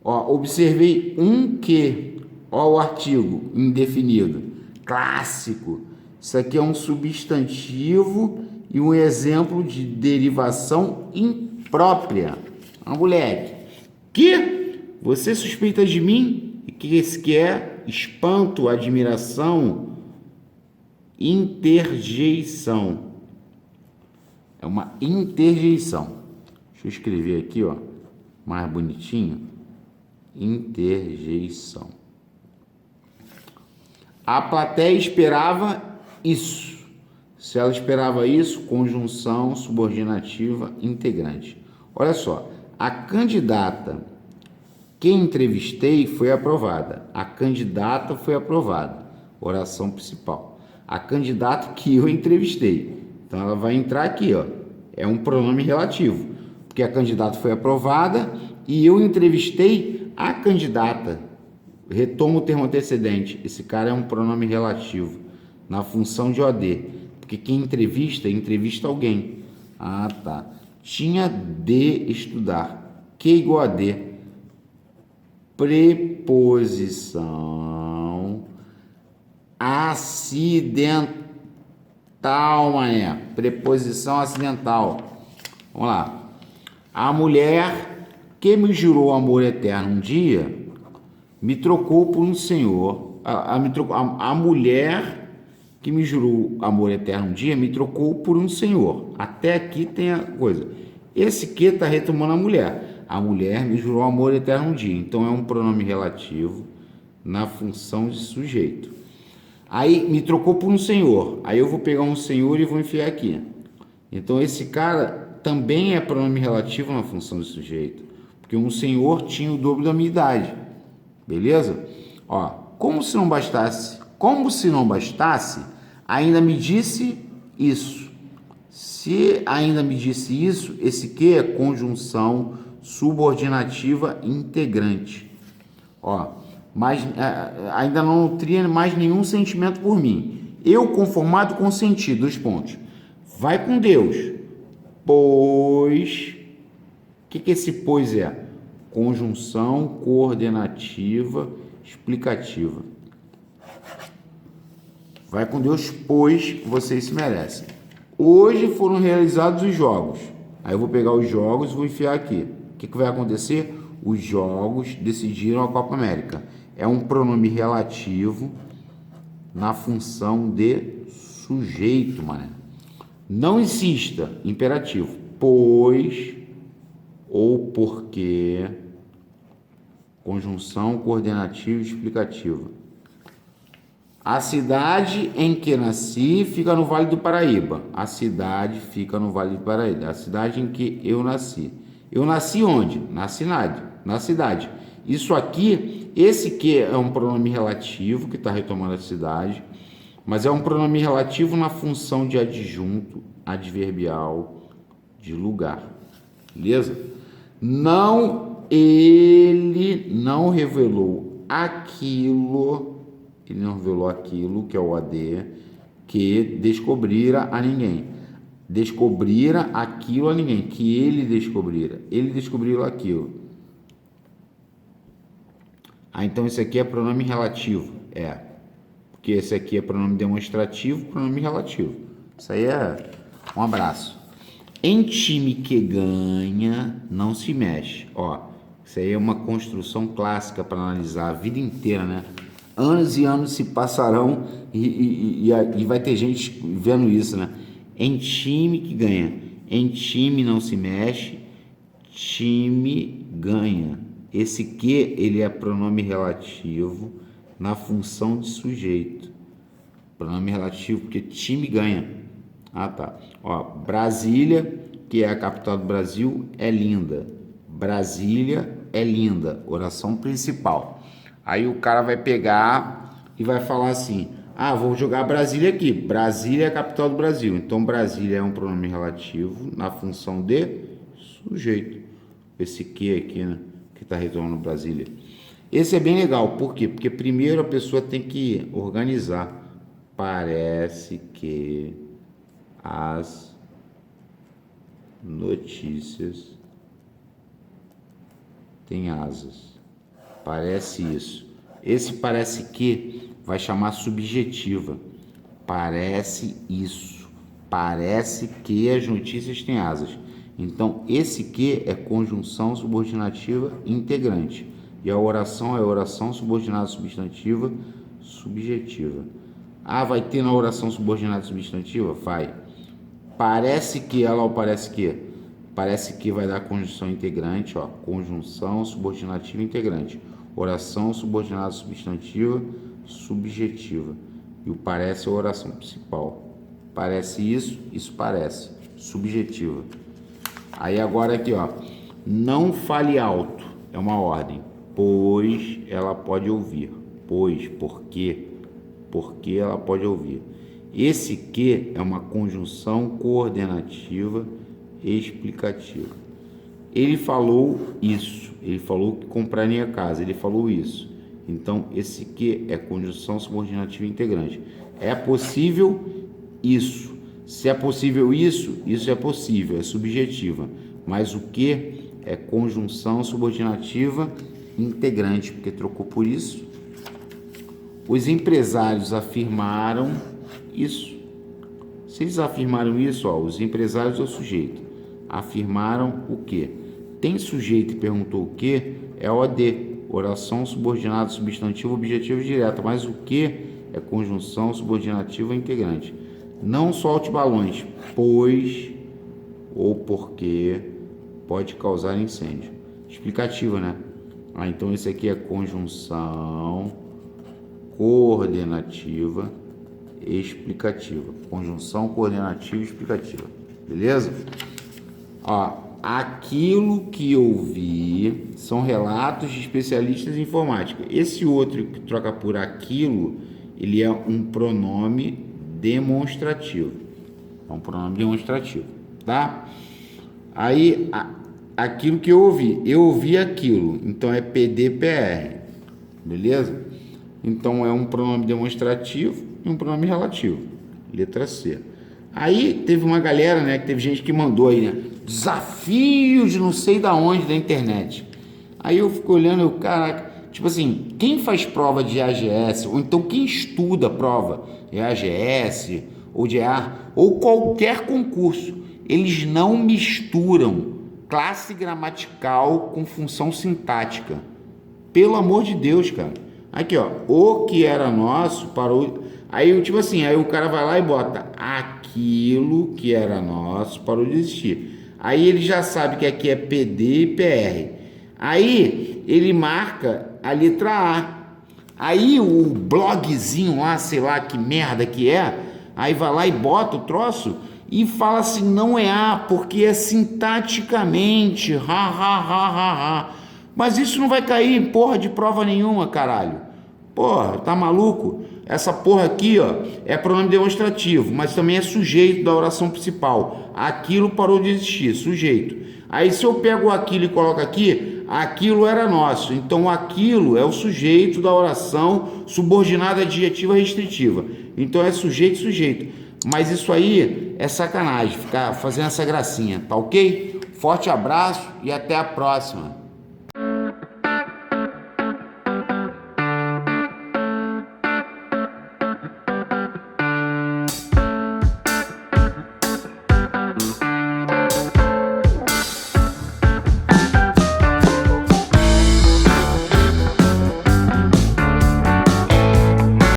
Ó, observei um que. Ó, o artigo indefinido. Clássico. Isso aqui é um substantivo e um exemplo de derivação imprópria. Moleque. Que? Você suspeita de mim? Que esse que é espanto, admiração... Interjeição. É uma interjeição. Deixa eu escrever aqui, ó, mais bonitinho. Interjeição. A plateia esperava isso. Se ela esperava isso, conjunção subordinativa integrante. Olha só, a candidata que entrevistei foi aprovada. A candidata foi aprovada. Oração principal. A candidata que eu entrevistei. Então ela vai entrar aqui, ó. É um pronome relativo, porque a candidata foi aprovada e eu entrevistei a candidata. Retomo o termo antecedente. Esse cara é um pronome relativo na função de OD, porque quem entrevista alguém. Ah, tá. Tinha de estudar. Que igual a de. Preposição acidental, mané. Preposição acidental. Vamos lá. A mulher que me jurou amor eterno um dia me trocou por um senhor. A mulher que me jurou amor eterno um dia me trocou por um senhor. Até aqui tem a coisa. Esse que está retomando a mulher. A mulher me jurou amor eterno um dia. Então é um pronome relativo na função de sujeito. Aí me trocou por um senhor. Aí eu vou pegar um senhor e vou enfiar aqui. Então esse cara também é pronome relativo na função de sujeito. Porque um senhor tinha o dobro da minha idade. Beleza? Ó, como se não bastasse, ainda me disse isso. Se ainda me disse isso, esse que é conjunção subordinativa integrante. Ó, mas ainda não nutria mais nenhum sentimento por mim. Eu conformado com sentido, dois pontos. Vai com Deus, pois... O que esse pois é? Conjunção coordenativa explicativa. Vai com Deus, pois vocês se merecem. Hoje foram realizados os jogos. Aí eu vou pegar os jogos e vou enfiar aqui. O que vai acontecer? Os jogos decidiram a Copa América. É um pronome relativo na função de sujeito, mané. Não insista, imperativo. Pois ou porque, conjunção coordenativa explicativa. A cidade em que nasci fica no Vale do Paraíba. A cidade fica no Vale do Paraíba. A cidade em que eu nasci. Eu nasci onde? Na cidade. Isso aqui, esse que é um pronome relativo, que está retomando a cidade, mas é um pronome relativo na função de adjunto adverbial de lugar. Beleza? Ele não revelou aquilo que é o AD, que descobrira a ninguém. Descobrira aquilo a ninguém, que ele descobrira. Ele descobriu aquilo. Ah, então esse aqui é pronome relativo. Porque esse aqui é pronome demonstrativo, pronome relativo. Isso aí é um abraço. Em time que ganha, não se mexe. Ó, isso aí é uma construção clássica para analisar a vida inteira, né? Anos e anos se passarão e vai ter gente vendo isso, né? Em time que ganha. Em time não se mexe, time ganha. Esse que, ele é pronome relativo na função de sujeito. Pronome relativo porque time ganha. Ah, tá. Ó, Brasília, que é a capital do Brasil, é linda. Brasília é linda. Oração principal. Aí o cara vai pegar e vai falar assim: ah, vou jogar Brasília aqui. Brasília é a capital do Brasil. Então, Brasília é um pronome relativo na função de sujeito. Esse que aqui, né? Que está retornando Brasília. Esse é bem legal. Por quê? Porque primeiro a pessoa tem que organizar. Parece que as notícias têm asas. Parece isso. Esse parece que vai chamar subjetiva. Parece isso. Parece que as notícias têm asas. Então, esse que é conjunção subordinativa integrante. E a oração é oração subordinada substantiva subjetiva. Ah, vai ter na oração subordinada substantiva? Vai. Parece que ela ou parece que? Parece que vai dar conjunção integrante, ó. Conjunção subordinativa integrante. Oração subordinada substantiva subjetiva. E o parece é a oração principal. Parece isso, isso parece. Subjetiva. Aí agora aqui, ó. Não fale alto. É uma ordem. Pois ela pode ouvir. Pois, porque. Porque ela pode ouvir. Esse que é uma conjunção coordenativa explicativa. Ele falou isso. Ele falou que compraria casa. Ele falou isso. Então, esse que é conjunção subordinativa integrante. É possível isso. Se é possível isso, isso é possível, é subjetiva. Mas o que é conjunção subordinativa integrante, porque trocou por isso. Os empresários afirmaram isso. Se eles afirmaram isso, ó, os empresários é o sujeito. Afirmaram o quê? Tem sujeito e perguntou o quê? É OD. Oração subordinada, substantivo, objetivo direto. Mas o que é conjunção subordinativa integrante? Não solte balões, pois ou porque pode causar incêndio. Explicativa, né? Então esse aqui é conjunção coordenativa explicativa. Conjunção coordenativa explicativa. Beleza? Ó, aquilo que eu vi são relatos de especialistas em informática. Esse outro que troca por aquilo, ele é um pronome demonstrativo. É um pronome demonstrativo, tá? Aí, aquilo que eu ouvi aquilo. Então, é PDPR. Beleza? Então, é um pronome demonstrativo e um pronome relativo. Letra C. Aí, teve uma galera, né? Que teve gente que mandou aí, né? Desafios de não sei da onde da internet. Aí eu fico olhando, caraca, tipo assim, quem faz prova de AGS, ou então quem estuda prova de AGS, ou de EAR, ou qualquer concurso, eles não misturam classe gramatical com função sintática. Pelo amor de Deus, cara. Aqui, ó, o que era nosso parou. Aí, tipo assim, aí o cara vai lá e bota aquilo que era nosso parou de existir. Aí ele já sabe que aqui é PD e PR. Aí ele marca a letra A. Aí o blogzinho lá, sei lá que merda que é, aí vai lá e bota o troço e fala assim, não é A, porque é sintaticamente, Mas isso não vai cair em porra de prova nenhuma, caralho. Porra, tá maluco? Essa porra aqui, ó, é pronome demonstrativo, mas também é sujeito da oração principal. Aquilo parou de existir, sujeito. Aí se eu pego aquilo e coloco aqui, aquilo era nosso. Então aquilo é o sujeito da oração subordinada adjetiva restritiva. Então é sujeito, sujeito. Mas isso aí é sacanagem, ficar fazendo essa gracinha, tá ok? Forte abraço e até a próxima.